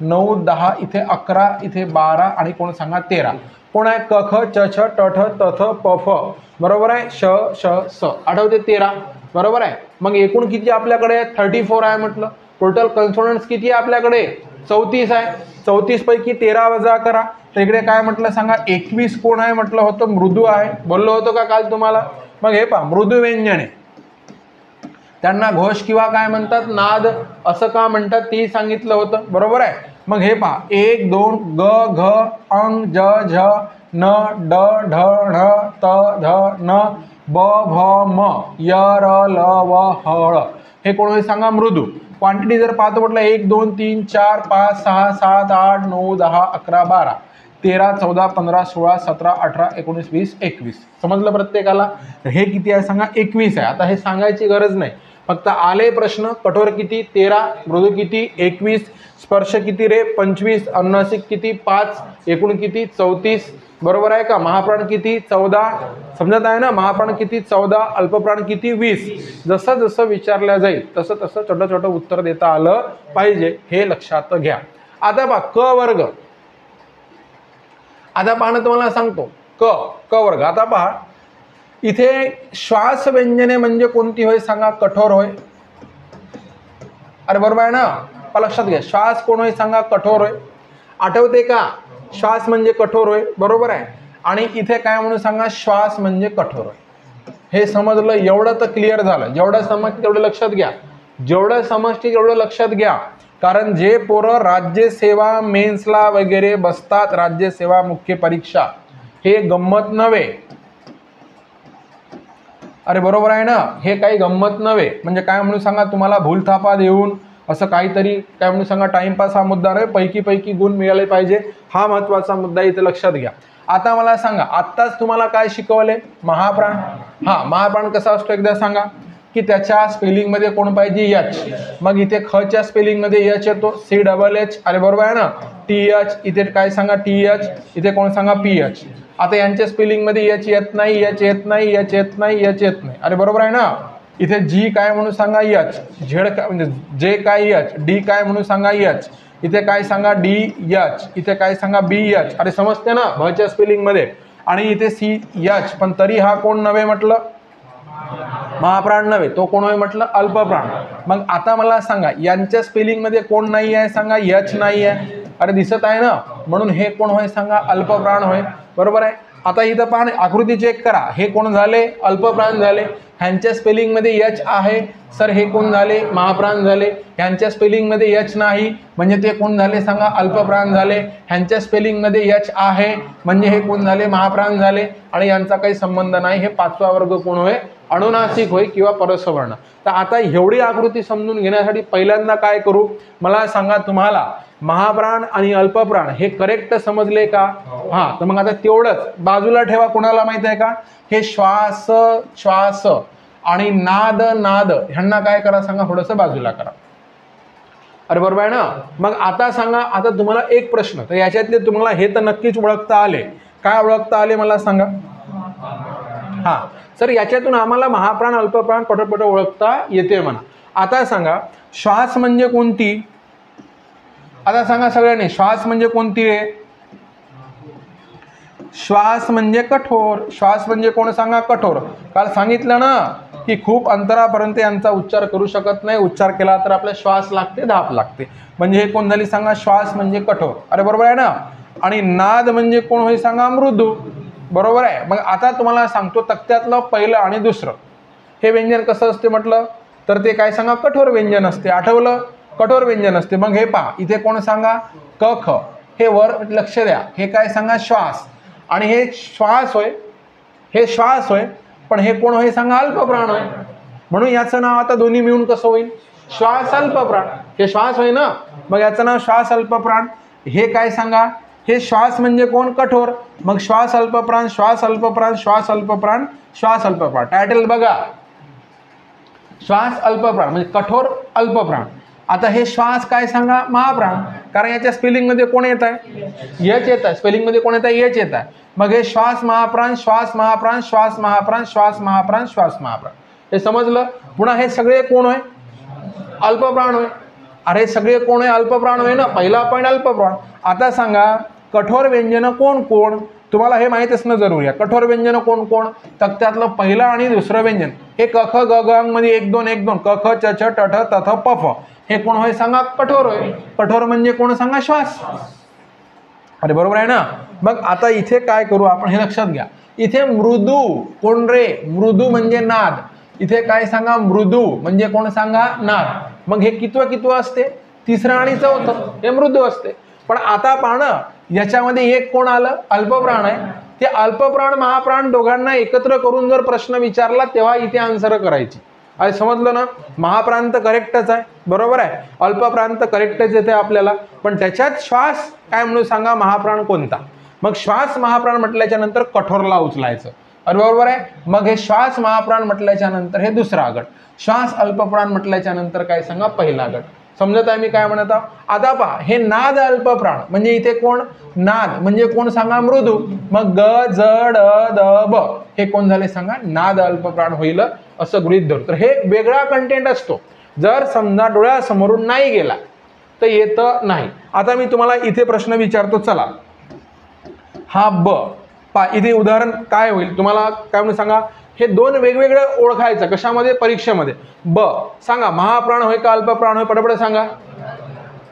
9 10, इथे 11, इथे 12 आणि कोण सांगा 13. कोण आहे, क ख च छ ट ठ त थ प फ. बरोबर आहे, श श स. आठवते 13. बरोबर आहे. मग एकूण किती आपल्याकडे, 34 आहे म्हटलं. टोटल कन्सोनंट्स किती आहे आपल्याकडे, 34 आहे. 34 पैकी 13 वजा करा, तर इकडे काय म्हटलं सांगा, 21 कोण आहे म्हटलं होतं, मृदू आहे. बोललो होतो का काल तुम्हाला. मग हे पहा, मृदू व्यंजने त्यांना घोष किंवा काय म्हणतात, नाद असं का म्हणतात ते सांगितलं होतं. बरोबर आहे. मग हे पहा, 1 2 ग घ अंग ज झ न ड ढ ढ त ध न ब भ म य र ल व ह ळ. हे कोण होईल सांगा, मृदू. क्वांटिटी जर पाहतो म्हटलं, 1 2 3 4 5 6 7 8 9 10 11 12 13 14 15 16 17 18 19 20 21. समजलं प्रत्येकाला. तर हे किती आहे सांगा, 21 आहे. आता हे सांगायची गरज नाही, फक्त आले प्रश्न. कठोर किती, 13. मृदू किती, 21. स्पर्श किती रे, 25. अनुनासिक किती, 5. एकूण किती, 34. बरोबर आहे का. महाप्राण किती, 14. समजत आहे ना, महाप्राण किती, 14. अल्पप्राण किती, 20. जसं जसं विचारल्या जाईल तसं तसं छोटं छोटं उत्तर देता आलं पाहिजे, हे लक्षात घ्या. आता पहा, क वर्ग. आता पाहणं तुम्हाला सांगतो, क वर्ग. आता पहा, इथे श्वास व्यंजने म्हणजे कोणती होय सांगा, कठोर होय. अरे बरोबर आहे ना, लक्षात घ्या. श्वास कोण होय सांगा, कठोर होय. आठवते का, श्वास म्हणजे कठोर होय. बरोबर आहे. आणि इथे काय म्हणून सांगा, श्वास म्हणजे कठोर होय. हे समजलं, एवढं तर क्लिअर झालं. जेवढं समजते तेवढं लक्षात घ्या, जेवढं समजते तेवढं लक्षात घ्या. कारण जे पोरं राज्यसेवा मेन्सला वगैरे बसतात, राज्यसेवा मुख्य परीक्षा, हे गंमत नव्हे. अरे बरोबर आहे ना, हे काही गंमत नव्हे. म्हणजे काय म्हणून सांगा, तुम्हाला भूलथापा देऊन असं काहीतरी काय म्हणून सांगा, टाइमपास हा मुद्दा नाही, पैकी गुण मिळाले पाहिजे, हा महत्त्वाचा मुद्दा इथे लक्षात घ्या. आता मला सांगा, आत्ताच तुम्हाला काय शिकवले, महाप्राण. हा, महाप्राण कसा असतो एकदा सांगा, की त्याच्या स्पेलिंगमध्ये कोण पाहिजे, एच. मग इथे ख च्या स्पेलिंगमध्ये एच येतो, CHH. अरे बरोबर आहे ना, TH. इथे काय सांगा, TH. इथे कोण सांगा, PH. आता यांच्या स्पेलिंगमध्ये एच येत नाही, एच येत नाही, एच येत नाही, एच येत नाही. अरे बरोबर आहे ना. इथे जी काय म्हणून सांगा, एच. झेड काय म्हणजे जे काय, एच. डी काय म्हणून सांगा, एच. इथे काय सांगा, DH. इथे काय सांगा, BH. अरे समजते ना, भच्या स्पेलिंगमध्ये. आणि इथे CH. पण तरी हा कोण नव्हे म्हटलं, महाप्राण नव्हे, तो कोण होय म्हटलं, अल्पप्राण. मग आता मला सांगा, यांच्या स्पेलिंगमध्ये कोण नाही आहे सांगा, एच नाही आहे. अरे दिसत आहे ना, म्हणून हे कोण होय सांगा, अल्पप्राण होय. बरोबर आहे. आता इथं पहा, आकृती चेक करा, हे कोण झाले, अल्पप्राण झाले. ह्यांच्या स्पेलिंगमध्ये एच आहे, सर हे कोण झाले, महाप्राण झाले. ह्यांच्या स्पेलिंगमध्ये एच नाही, म्हणजे ते कोण झाले सांगा, अल्पप्राण झाले. ह्यांच्या स्पेलिंगमध्ये एच आहे, म्हणजे हे कोण झाले, महाप्राण झाले. आणि यांचा काही संबंध नाही, हे 5वा वर्ग कोण होय, अनुनासिक होय किंवा परसवर्ण. तर आता एवढी आकृती समजून घेण्यासाठी पहिल्यांदा काय करू, मला सांगा, तुम्हाला महाप्राण आणि अल्पप्राण हे करेक्ट समजले का. हा, तर मग आता तेवढंच बाजूला ठेवा. कोणाला माहित आहे का, हे श्वास श्वास आणि नाद नाद ह्यांना काय करा सांगा, थोडंसं बाजूला करा. अरे बरोबर आहे ना. मग आता सांगा, आता तुम्हाला एक प्रश्न, तर याच्यातले तुम्हाला हे तर नक्कीच ओळखता आले. काय ओळखता आले मला सांगा. हा सर, याच्यातून आम्हाला महाप्राण अल्पप्राण पटपट ओळखता येते म्हणा. आता सांगा, श्वास म्हणजे कोणती. आता सांगा सगळ्यांनी, श्वास म्हणजे कोणती आहे. श्वास म्हणजे कठोर. श्वास म्हणजे कोण सांगा? कठोर. काल सांगितलं ना की खूप अंतरापर्यंत यांचा उच्चार करू शकत नाही, उच्चार केला तर आपला श्वास लागते, धाप लागते. म्हणजे हे कोण झाली सांगा? श्वास म्हणजे कठोर. अरे बरोबर आहे ना. आणि नाद म्हणजे कोण होईल सांगा? मृदू. बरोबर आहे. मग आता तुम्हाला सांगतो तक्त्यातलं पहिलं आणि दुसरं हे व्यंजन कसं असते म्हटलं तर ते काय सांगा? कठोर व्यंजन असते. आठवलं? कठोर व्यंजन असते. मग हे पहा इथे कोण सांगा? क ख. हे वर लक्ष द्या. हे काय सांगा? श्वास. आणि हे श्वास होय, हे श्वास होय, पण हे कोण होय सांगा? अल्पप्राण होय. म्हणून याचं नाव आता दोन्ही मिळून कसं होईल? श्वास अल्पप्राण. हे श्वास होय ना, मग याचं नाव श्वास अल्पप्राण. हे काय सांगा? हे श्वास म्हणजे कोण? कठोर. मग श्वास अल्पप्राण, श्वास अल्पप्राण, श्वास अल्पप्राण, श्वास अल्पप्राण. टायटल बघा, श्वास अल्पप्राण म्हणजे कठोर अल्पप्राण. आता हे श्वास काय सांगा? महाप्राण. कारण याच्या स्पेलिंगमध्ये कोण येत आहे? यच येत आहे. स्पेलिंगमध्ये कोण येत आहे? यच येत आहे. मग हे श्वास महाप्राण, श्वास महाप्राण, श्वास महाप्राण, श्वास महाप्राण, श्वास महाप्राण. हे समजलं? पुन्हा हे सगळे कोण होय? अल्पप्राण होय. अरे सगळे कोण आहे? अल्पप्राण होय ना. पहिला पॉईंट अल्पप्राण. आता सांगा कठोर व्यंजन कोण कोण? तुम्हाला हे माहीत असणं जरुरी आहे. कठोर व्यंजन कोण कोण? तक्त्यातलं पहिलं आणि दुसरं व्यंजन हे क ख ग ग मध्ये 1 2 1 2 क ख च छ ट ठ त थ प फ. हे कोण होय सांगा? कठोर होय. कठोर म्हणजे कोण सांगा? श्वास. अरे बरोबर आहे ना. मग आता इथे काय करू आपण हे लक्षात घ्या. इथे मृदू कोण रे? मृदू म्हणजे नाद. इथे काय सांगा? मृदू म्हणजे कोण सांगा? नाद. मग हे कितवं असते? तिसरं आणि चौथं हे मृदू असते. पण आता पाहणं याच्यामध्ये एक कोण आलं? अल्पप्राण आहे. ते अल्पप्राण महाप्राण दोघांना एकत्र करून जर प्रश्न विचारला तेव्हा इथे आन्सर करायची. अरे समजलं ना. महाप्राण तर करेक्टच आहे. बरोबर आहे. अल्पप्राण तर करेक्टच येते आपल्याला. पण त्याच्यात श्वास काय म्हणून सांगा? महाप्राण कोणता? मग श्वास महाप्राण म्हटल्याच्या नंतर कठोरला उचलायचं. अरे बरोबर आहे. मग हे श्वास महाप्राण म्हटल्याच्या नंतर हे दुसरा गट. श्वास अल्पप्राण म्हटल्याच्या नंतर काय सांगा? पहिला गट. समजत आहे मी काय म्हणत आहो? आता पहा हे नाद अल्पप्राण म्हणजे इथे कोण? नाद म्हणजे कोण सांगा? मृदू. मग ग ज ड द ब हे कोण झाले सांगा? नाद अल्पप्राण होईल असं गृहीत धरू. तर हे वेगळा कंटेंट असतो. जर समजा डोळ्यासमोरून नाही गेला तर येतं नाही. आता मी तुम्हाला इथे प्रश्न विचारतो. चला हा ब पहा इथे उदाहरण काय होईल तुम्हाला काय म्हणून सांगा? हे दोन वेगवेगळे ओळखायचं कशामध्ये? परीक्षेमध्ये. ब सांगा महाप्राण होय का अल्पप्राण होय? पटपट सांगा.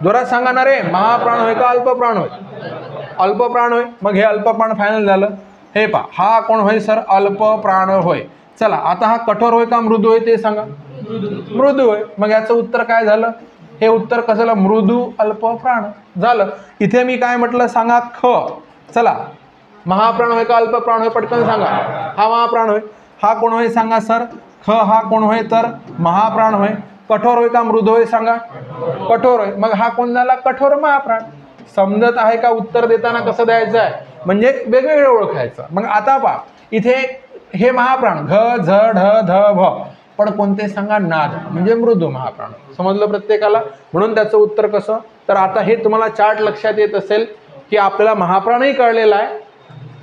जोरात सांगा ना रे. महाप्राण होय का अल्पप्राण होय? अल्पप्राण होय. मग हे अल्पप्राण फायनल झालं. हे पहा हा कोण होय सर? अल्पप्राण होय. चला आता हा कठोर होय का मृदू होय ते सांगा? मृदू होय. मग याचं उत्तर काय झालं? हे उत्तर कसं झालं? मृदू अल्पप्राण झालं. इथे मी काय म्हटलं सांगा? ख. चला महाप्राण होय का अल्पप्राण होय? पटकन सांगा. हा महाप्राण होय. हा कोण होय सांगा सर? ख. हा कोण होय तर? महाप्राण होय. कठोर होय का मृदू होय सांगा? कठोर होय. मग हा कोण झाला? कठोर महाप्राण. समजत आहे का? उत्तर देताना कसं द्यायचं आहे म्हणजे वेगवेगळं ओळखायचं. मग आता पहा इथे हे महाप्राण घ झ ढ ध भ पण कोणते सांगा? नाद म्हणजे मृदू महाप्राण. समजलं प्रत्येकाला? म्हणून त्याचं उत्तर कसं? तर आता हे तुम्हाला चार्ट लक्षात येत असेल की आपल्याला महाप्राणही कळलेला आहे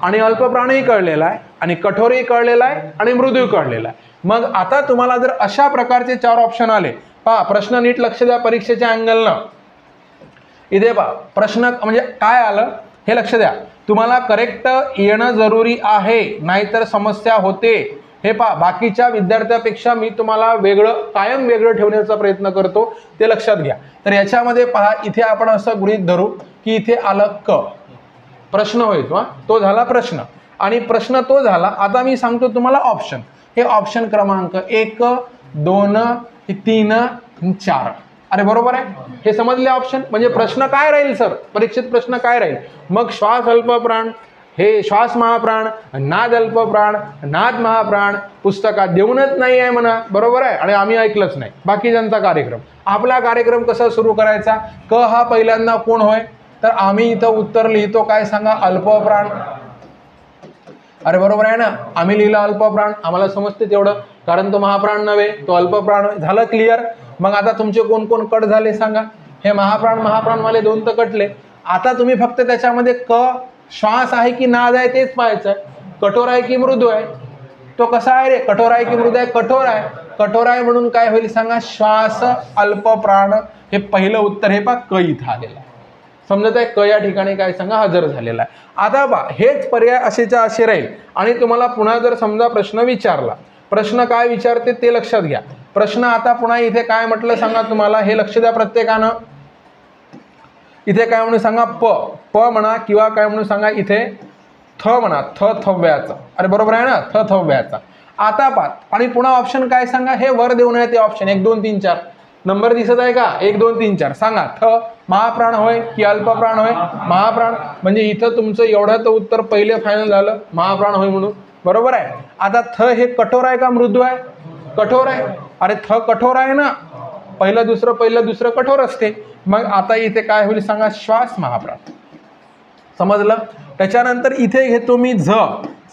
आणि अल्पप्राणही कळलेला आहे आणि कठोरही कळलेला आहे आणि मृदू कळलेला आहे. मग आता तुम्हाला जर अशा प्रकारचे 4 ऑप्शन आले पहा प्रश्न नीट लक्ष द्या परीक्षेच्या अँगलनं. इथे पहा प्रश्न म्हणजे काय आलं हे लक्ष द्या. तुम्हाला करेक्ट येणं जरुरी आहे नाहीतर समस्या होते. हे पहा बाकीच्या विद्यार्थ्यापेक्षा मी तुम्हाला वेगळं कायम वेगळं ठेवण्याचा प्रयत्न करतो ते लक्षात घ्या. तर याच्यामध्ये पहा इथे आपण असं गृहीत धरू की इथे आलं क. प्रश्न होईल तो झाला प्रश्न आणि प्रश्न तो झाला. आता मी सांगतो तुम्हाला ऑप्शन. हे ऑप्शन क्रमांक 1 2 3 4. अरे बरोबर आहे. हे समजले ऑप्शन. म्हणजे प्रश्न काय राहील सर? परीक्षेत प्रश्न काय राहील? मग श्वास अल्पप्राण, हे श्वास महाप्राण, नाद अल्पप्राण, नाद महाप्राण पुस्तकात देऊनच नाही आहे म्हणा. बरोबर आहे. आणि आम्ही ऐकलंच नाही बाकीच्यांचा कार्यक्रम. आपला कार्यक्रम कसा सुरू करायचा? क हा पहिल्यांदा कोण होय तर आम्ही इथं उत्तर लिहितो काय सांगा? अल्पप्राण. अरे बरोबर आहे ना. आम्ही लिहिलं अल्पप्राण. आम्हाला समजते तेवढं कारण तो महाप्राण नव्हे तो अल्पप्राण झालं. क्लिअर? मग आता तुमचे कोण कोण कट झाले सांगा? हे महाप्राणवाले 2 तर कटले. आता तुम्ही फक्त त्याच्यामध्ये क श्वास आहे की नाद आहे तेच पाहायचं आहे. कठोर आहे की मृदू आहे? तो कसा आहे रे? कठोर आहे की मृदू आहे? कठोर आहे. कठोर आहे म्हणून काय होईल सांगा? श्वास अल्पप्राण. हे पहिलं उत्तर हे पहा क इथं आलेलं आहे. समजत आहे? क या ठिकाणी काय सांगा हजर झालेला आहे. आता बा हेच पर्याय असेच्या असे राहील आणि तुम्हाला पुन्हा जर समजा प्रश्न विचारला, प्रश्न काय विचारते ते लक्षात घ्या. प्रश्न आता पुन्हा इथे काय म्हटलं सांगा तुम्हाला, हे लक्ष द्या प्रत्येकानं. इथे काय म्हणून सांगा प म्हणा किंवा काय म्हणून सांगा इथे थ म्हणा, थव्याचा. अरे बरोबर आहे ना, थव्याचा. आता पाहत आणि पुन्हा ऑप्शन काय सांगा, हे वर देऊन आहे ते ऑप्शन 1 2 3 4 नंबर दिसत आहे का? 1 2 3 4 सांगा. थ महाप्राण होय की अल्पप्राण होय? महाप्राण. म्हणजे इथं तुमचं एवढं तर उत्तर पहिले फायनल झालं, महाप्राण होय म्हणून. बरोबर आहे. आता थ हे कठोर आहे का मृदू आहे? कठोर आहे. अरे थ कठोर आहे ना, पहिलं दुसरं कठोर असते. मग आता इथे काय होईल सांगा, श्वास महाप्राण. समजलं? त्याच्यानंतर इथे घेतो मी झ.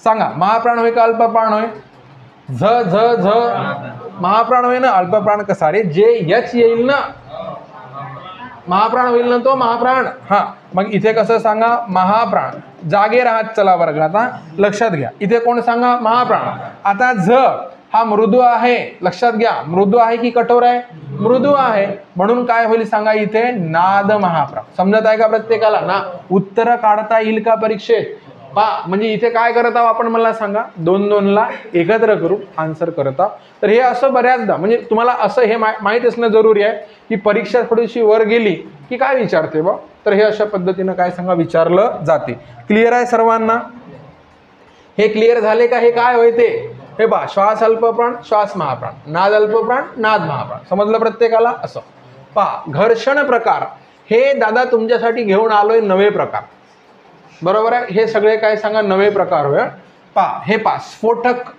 सांगा महाप्राण होय का अल्पप्राण होय? झ झ झ महाप्राण होय ना, अल्पप्राण कसा रे? जे यच येईल ना, महाप्राण होईल ना तो महाप्राण. हा मग इथे कसं सांगा, महाप्राण. जागे राहत चला वर्ग. आता लक्षात घ्या, इथे कोण सांगा महाप्राण. आता झ हा मृदू आहे, लक्षात घ्या. मृदू आहे की कठोर आहे? मृदू आहे. म्हणून काय होईल सांगा इथे नाद महाप्राण. समजत आहे का प्रत्येकाला ना? उत्तर काढता येईल का परीक्षेत? म्हणजे इथे काय करत आहोत आपण मला सांगा, 2 ला एकत्र करू आन्सर करत आहोत. तर हे असं बऱ्याचदा म्हणजे तुम्हाला असं हे माहीत असणं जरुरी आहे की परीक्षा थोडीशी वर गेली की काय विचारते बा. तर हे अशा पद्धतीनं काय सांगा विचारलं जाते. क्लिअर आहे सर्वांना? हे क्लिअर झाले का? हे काय होय ते हे बा, श्वास अल्पप्राण श्वास महाप्राण, नाद अल्पप्राण नाद महाप्राण. समजलं प्रत्येकाला? असं पहा. घर्षण प्रकार हे दादा तुमच्यासाठी घेऊन आलोय नवे प्रकार. बरोबर आहे. हे सगळे काय सांगा नवे प्रकार होय. हे स्फोटक.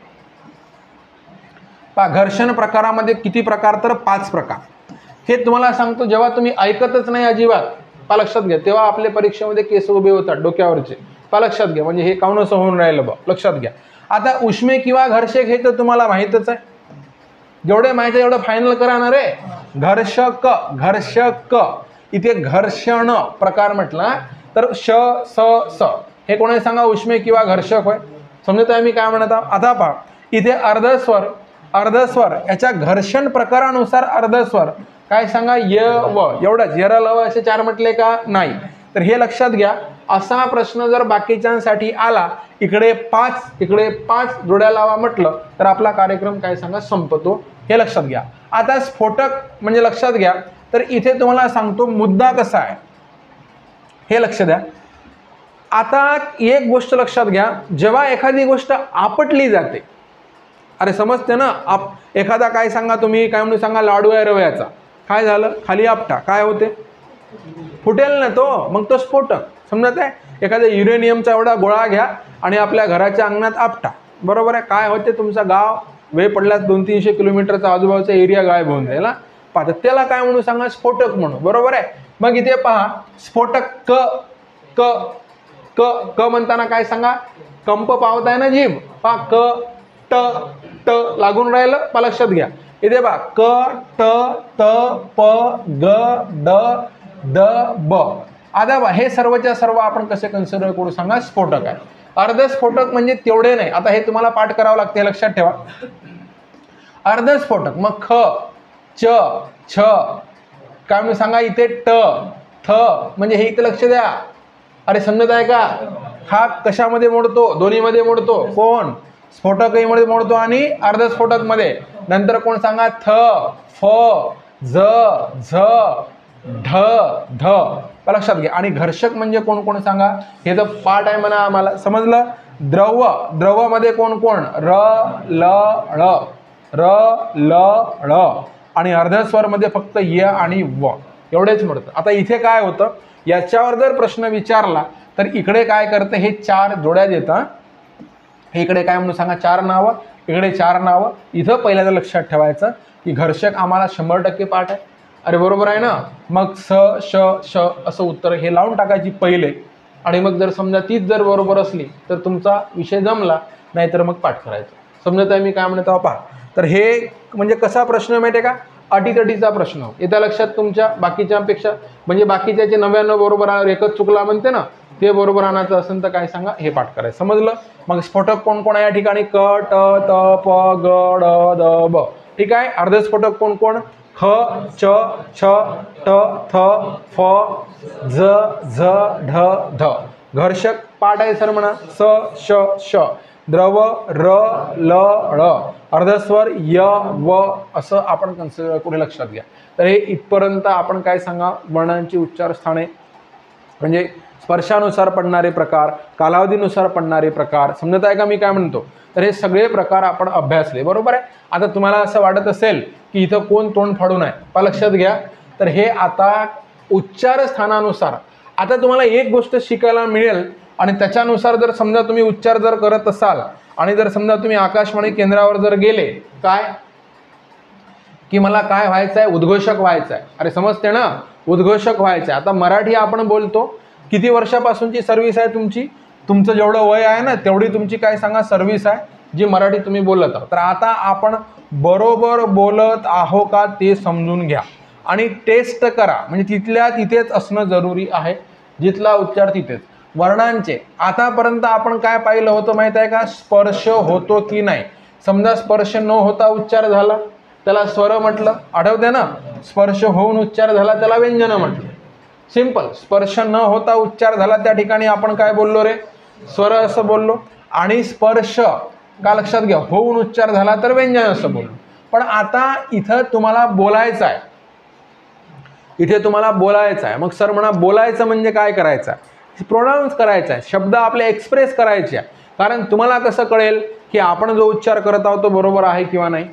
घर्षण प्रकारामध्ये किती प्रकार? तर 5 प्रकार. हे तुम्हाला सांगतो, जेव्हा तुम्ही ऐकतच नाही अजिबात लक्षात घ्या, तेव्हा आपल्या परीक्षेमध्ये केस उभे होतात डोक्यावरचे. लक्षात घ्या, म्हणजे हे काऊनच होऊन राहिलं बा. लक्षात घ्या. आता उष्मे किंवा घर्षक हे तर तुम्हाला माहीतच आहे. जेवढे माहिती आहे एवढं फायनल करा ना रे. घर्षक. इथे घर्षण प्रकार म्हटला तर श स हे कोणी सांगा उष्मे किंवा घर्षक होय. समजत आहे मी काय म्हणत आहोत? आता पहा इथे अर्धस्वर याच्या घर्षण प्रकारानुसार अर्धस्वर काय सांगा य व. एवढंच. यर लव असे 4 म्हटले का? नाही. तर हे लक्षात घ्या. असा प्रश्न जर बाकीच्यांसाठी आला, इकडे 5 जोड्या लावा म्हटलं तर आपला कार्यक्रम काय सांगा संपतो. हे लक्षात घ्या. आता स्फोटक म्हणजे लक्षात घ्या, तर इथे तुम्हाला सांगतो मुद्दा कसा आहे हे लक्ष द्या. आता एक गोष्ट लक्षात घ्या, जेव्हा एखादी गोष्ट आपटली जाते, अरे समजते ना, एखादा काय सांगा तुम्ही काय म्हणून सांगा लाडू आहे रव्याचा, काय झालं खाली आपटा, काय होते? फुटेल ना तो, मग तो स्फोटक. समजत आहे? एखाद्या युरेनियमचा एवढा गोळा घ्या आणि आपल्या घराच्या अंगणात आपटा. बरोबर आहे? काय होते? तुमचा गाव वेळ पडल्यास 200-300 किलोमीटरचा आजूबाजूचा एरिया गायब होऊन जाईल. पाहता त्याला काय म्हणून सांगा स्फोटक म्हणून. बरोबर आहे? मग इथे पहा स्फोटक क क क क म्हणताना काय सांगा कंप पावताय ना जीभ. पहा क ट ट लागून राहिलं. पहा लक्षात घ्या. इथे पहा क ट त प ग ड द ब. आता बा हे सर्वच्या सर्व आपण कसे कन्सिडर करू सांगा स्फोटक आहे. अर्धस्फोटक म्हणजे तेवढे नाही. आता हे तुम्हाला पाठ करावं लागते, लक्षात ठेवा. अर्धस्फोटक मग ख च छ काय म्हणून सांगा इथे ट थ म्हणजे हे इथे लक्ष द्या. अरे समजत आहे का? हा कशामध्ये मोडतो? दोन्हीमध्ये मोडतो. कोण? स्फोटकही मध्ये मोडतो आणि अर्धस्फोटक मध्ये. नंतर कोण सांगा थ फ ज झ ढ ध. लक्षात घ्या. आणि घर्षक म्हणजे कोण कोण सांगा? हे तर पाठ आहे म्हणा आम्हाला. समजलं? द्रव मध्ये कोण कोण? र ल ळ र ल ळ. आणि अर्धस्वर मध्ये फक्त य आणि व एवढेच मिळतं. आता इथे काय होतं, याच्यावर जर प्रश्न विचारला तर इकडे काय करतं, हे 4 जोड्या देतं. हे इकडे काय म्हणून सांगा 4 नावं, इकडे 4 नावं. इथं पहिल्यांदा लक्षात ठेवायचं की घर्षक आम्हाला 100% पाठ आहे. अरे बरोबर आहे ना? मग स श श असं उत्तर हे लावून टाकायची पहिले. आणि मग जर समजा तीच जर बरोबर असली तर तुमचा विषय जमला, नाहीतर मग पाठ करायचं. समजत आहे मी काय म्हणत आहो? पहा. तर हे म्हणजे कसा प्रश्न माहिती आहे का? अटीतटीचा प्रश्न. येत्या लक्षात तुमच्या बाकीच्यापेक्षा, म्हणजे बाकीच्याचे 99 बरोबर आलं, एकच चुकला म्हणते ना, ते बरोबर आणायचं असेल तर काय सांगा हे पाठ करायचं. समजलं? मग स्फोटक कोण कोण आहे या ठिकाणी? क ट त प ग ड द ब. ठीक आहे. अर्धस्फोटक कोण कोण? ख च छ ट थ फ झ झ ढ ध. घर्षक पाठ आहे सर म्हणा. स श श. द्रव र ल ळ. अर्धस्वर य व असं आपण कन्सिडर कुठे लक्षात घ्या. तर हे इथपर्यंत आपण काय सांगा, वर्णांची उच्चार स्थाने म्हणजे स्पर्शानुसार पडणारे प्रकार, कालावधीनुसार पडणारे प्रकार. समजत आहे का मी काय म्हणतो. तर हे सगळे प्रकार आपण अभ्यासले, बरोबर आहे. आता तुम्हाला असं वाटत असेल की इथं कोण तोंड फाडून आहे, पहा लक्षात घ्या. तर हे आता उच्चार स्थानानुसार आता तुम्हाला एक गोष्ट शिकायला मिळेल आणि त्याच्यानुसार जर समजा तुम्ही उच्चार जर करत असाल आणि जर समजा तुम्ही आकाशवाणी केंद्रावर जर गेले काय की मला काय व्हायचं आहे, उद्घोषक व्हायचं आहे. अरे समजते ना, उद्घोषक व्हायचं आहे. आता मराठी आपण बोलतो. किती वर्षापासूनची सर्व्हिस आहे तुमची, तुमचं जेवढं वय आहे ना तेवढी तुमची काय सांगा सर्व्हिस आहे जी मराठी तुम्ही बोलत आहात. तर आता आपण बरोबर बोलत आहो का ते समजून घ्या आणि टेस्ट करा. म्हणजे तिथल्या तिथेच असणं जरुरी आहे, जिथला उच्चार तिथेच. वर्णांचे आतापर्यंत आपण काय पाहिलं होतं माहीत आहे का, स्पर्श होतो की नाही. समजा स्पर्श न होता उच्चार झाला त्याला स्वर म्हटलं, आठवते ना. स्पर्श होऊन उच्चार झाला त्याला व्यंजन म्हटलं. सिंपल. स्पर्श न होता उच्चार झाला त्या ठिकाणी आपण काय बोललो रे, स्वर असं बोललो. आणि स्पर्श का लक्षात घ्या, होऊन उच्चार झाला तर व्यंजन असं बोललो. पण आता इथं तुम्हाला बोलायचं आहे, इथे तुम्हाला बोलायचं आहे. मग सर म्हणा बोलायचं म्हणजे काय करायचं आहे, प्रोनाऊन्स करायचं आहे, शब्द आपले एक्सप्रेस करायचे आहे. कारण तुम्हाला कसं कळेल की आपण जो उच्चार करत आहोत तो बरोबर आहे किंवा नाही.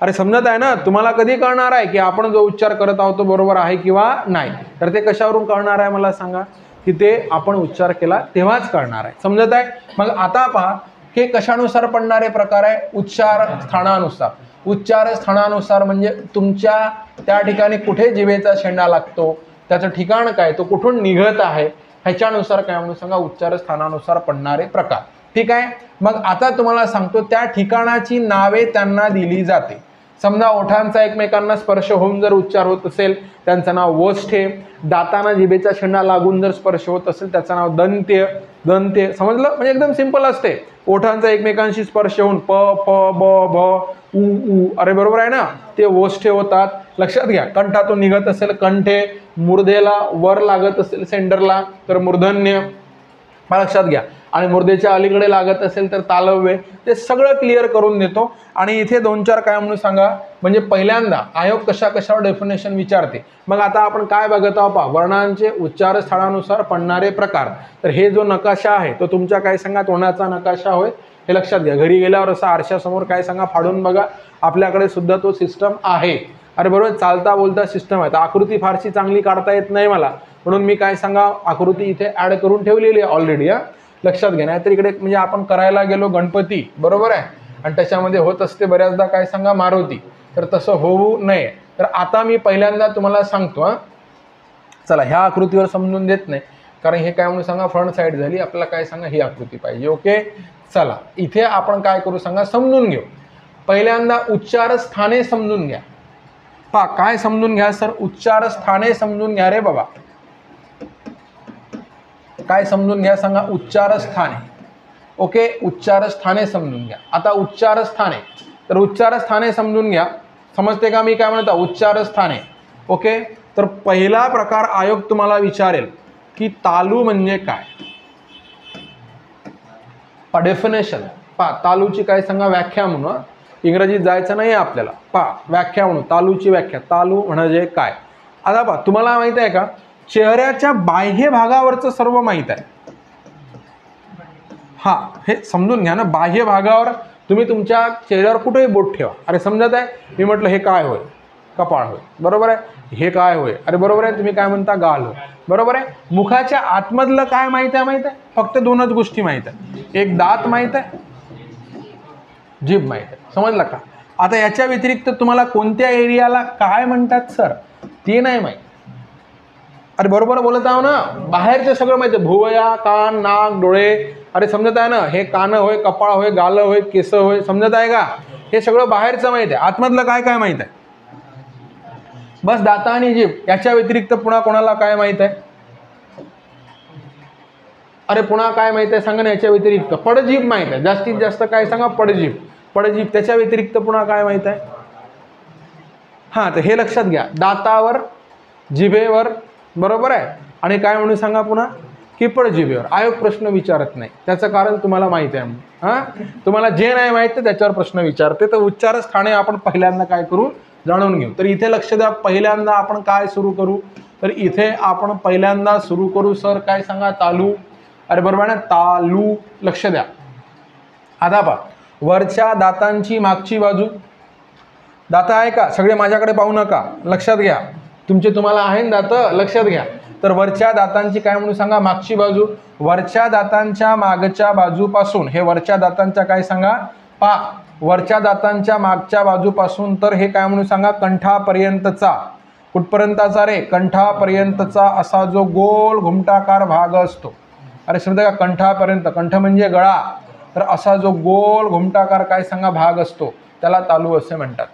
अरे समजत आहे ना, तुम्हाला कधी कळणार आहे की आपण जो उच्चार करत आहोत तो बरोबर आहे किंवा नाही. तर ते कशावरून कळणार आहे मला सांगा, की ते आपण उच्चार केला तेव्हाच कळणार आहे. समजत आहे. मग आता पहा हे कशानुसार पडणारे प्रकार आहे, उच्चार स्थानानुसार. उच्चार स्थानानुसार म्हणजे तुमच्या त्या ठिकाणी कुठे जिभेचा शेंडा लागतो, त्याचं ठिकाण काय, तो कुठून निघत आहे, ह्याच्यानुसार काय म्हणून सांगा उच्चार स्थानानुसार पडणारे प्रकार. ठीक आहे. मग आता तुम्हाला सांगतो त्या ठिकाणाची नावे त्यांना दिली जाते. समजा ओठांचा एकमेकांना स्पर्श होऊन जर उच्चार होत असेल त्यांचं नाव ओष्ठे. दातांना जिभेचा शेंडा लागून जर स्पर्श होत असेल त्याचं नाव दंत्य. दंत्य समजलं, म्हणजे एकदम सिंपल असते. ओठांचा एकमेकांशी स्पर्श होऊन प फ ब भ उ उ, अरे बरोबर आहे ना, ते ओष्ठे होतात. लक्षात घ्या. कंठातून निघत असेल कंठे, मूर्धेला वर लागत असेल सेंटरला तर मूर्धन्य, लक्षात घ्या. आणि मूर्धेच्या अलीकडे लागत असेल तर तालव्य. ते सगळं क्लिअर करून देतो. आणि इथे 2-4 काय म्हणून सांगा, म्हणजे पहिल्यांदा आयोग कशा कशावर डेफिनेशन विचारते. मग आता आपण काय बघत आहोत पहा, वर्णांचे उच्चार स्थानानुसार पडणारे प्रकार. तर हे जो नकाशा आहे तो तुमच्या काय सांगा तोंडाचा नकाशा होय, हे लक्षात घ्या. घरी गेल्यावर असं आरशासमोर काय सांगा फाडून बघा, आपल्याकडे सुद्धा तो सिस्टम आहे. अरे बरोबर, चालता बोलता सिस्टम आहे. तर आकृती फारशी चांगली काढता येत नाही मला, म्हणून मी काय सांगा आकृती इथे ॲड करून ठेवलेली आहे ऑलरेडी. लक्षात घ्या. नाहीतर इकडे म्हणजे आपण करायला गेलो गणपती, बरोबर आहे, आणि त्याच्यामध्ये होत असते बऱ्याचदा काय सांगा मारुती. तर तसं होऊ नये. तर आता मी पहिल्यांदा तुम्हाला सांगतो. चला ह्या आकृतीवर समजून देत नाही कारण हे काय म्हणून सांगा फ्रंट साईड झाली, आपल्याला काय सांगा ही आकृती पाहिजे. ओके, चला इथे आपण काय करू सांगा समजून घेऊ. पहिल्यांदा उच्चार स्थाने समजून घ्या. पहा काय समजून घ्या सर, उच्चार स्थाने समजून घ्या रे बाबा. काय समजून घ्या सांगा, उच्चार स्थाने. ओके, उच्चार स्थाने समजून घ्या. आता उच्चार स्थाने, तर उच्चार स्थाने समजून घ्या. समजते का मी काय म्हणतो, उच्चार स्थाने. ओके, तर पहिला प्रकार आयोग तुम्हाला विचारेल की तालू म्हणजे काय. डेफिनेशन पहा, तालूची काय सांगा व्याख्या म्हणून. इंग्रजीत जायचं नाही आपल्याला. पहा व्याख्या म्हणून, तालूची व्याख्या. तालू म्हणजे काय. आता पहा तुम्हाला माहित आहे का, चेहऱ्याच्या बाह्य भागावरचं सर्व माहित आहे. हा हे समजून घ्या ना, बाह्य भागावर तुम्ही तुमच्या चेहऱ्यावर कुठेही बोट ठेवा. अरे समजत आहे, मी म्हटलं हे काय होय, कपाळ होय, बरोबर आहे. हे काय होय, अरे बरोबर आहे. तुम्ही काय म्हणता, गाल होय, बरोबर आहे. मुखाच्या आतमधलं काय माहित आहे, माहित आहे, फक्त 2च गोष्टी माहित आहे. एक दात माहित आहे, जीभ माहित आहे. समजलं का. आता याच्या व्यतिरिक्त तुम्हाला कोणत्या एरियाला काय म्हणतात सर ते नाही माहित. अरे बरोबर बोलत आहो ना, बाहेरचं सगळं माहिती आहे. भुवया, कान, नाक, डोळे, अरे समजत आहे ना. हे कान होय, कपाळ होय, गाल होय, केस होय, समजत आहे का. हे सगळं बाहेरचं माहित आहे. आतमधलं काय काय माहित आहे, बस दाता आणि जीभ. याच्या व्यतिरिक्त पुन्हा कोणाला काय माहित आहे, अरे पुन्हा काय माहित आहे सांगा ना. याच्या व्यतिरिक्त पडजीभ माहित आहे, जास्तीत जास्त काय सांगा पडजीभ. पडजीभ त्याच्या व्यतिरिक्त पुन्हा काय माहित आहे, हां, तर हे लक्षात घ्या, दातावर, जिभेवर, बरोबर आहे, आणि काय म्हणून सांगा पुन्हा, किपड जिभेवर. आयोग प्रश्न विचारत नाही, त्याचं कारण तुम्हाला माहिती आहे. हां, तुम्हाला जे नाही माहीत तर त्याच्यावर प्रश्न विचारते. तर उच्चारस्थाने आपण पहिल्यांदा काय करू, जाणून घेऊ. तर इथे लक्ष द्या, पहिल्यांदा आपण काय सुरू करू, तर इथे आपण पहिल्यांदा सुरू करू सर काय सांगा, तालू. अरे बरोबर आहे ना, तालू. लक्ष द्या. आता पहा, वरच्या दातांची मागची बाजू, दात आहे का सगळे, माझ्याकडे पाहू नका, लक्षात घ्या, तुमचे तुम्हाला आहे ना दात, लक्षात घ्या. तर वरच्या दातांची काय म्हणून सांगा, मागची बाजू. वरच्या दातांच्या मागच्या बाजूपासून, हे वरच्या दातांच्या काय सांगा, पहा, वरच्या दातांच्या मागच्या बाजूपासून तर हे काय म्हणून सांगा, कंठापर्यंतचा, कुठपर्यंतचा रे, कंठापर्यंतचा असा जो गोल घुमटाकार भाग असतो. अरे समजा का, कंठापर्यंत, कंठ म्हणजे गळा, तर असा जो गोल घुमटाकार काय सांगा भाग असतो त्याला तालू असे म्हणतात.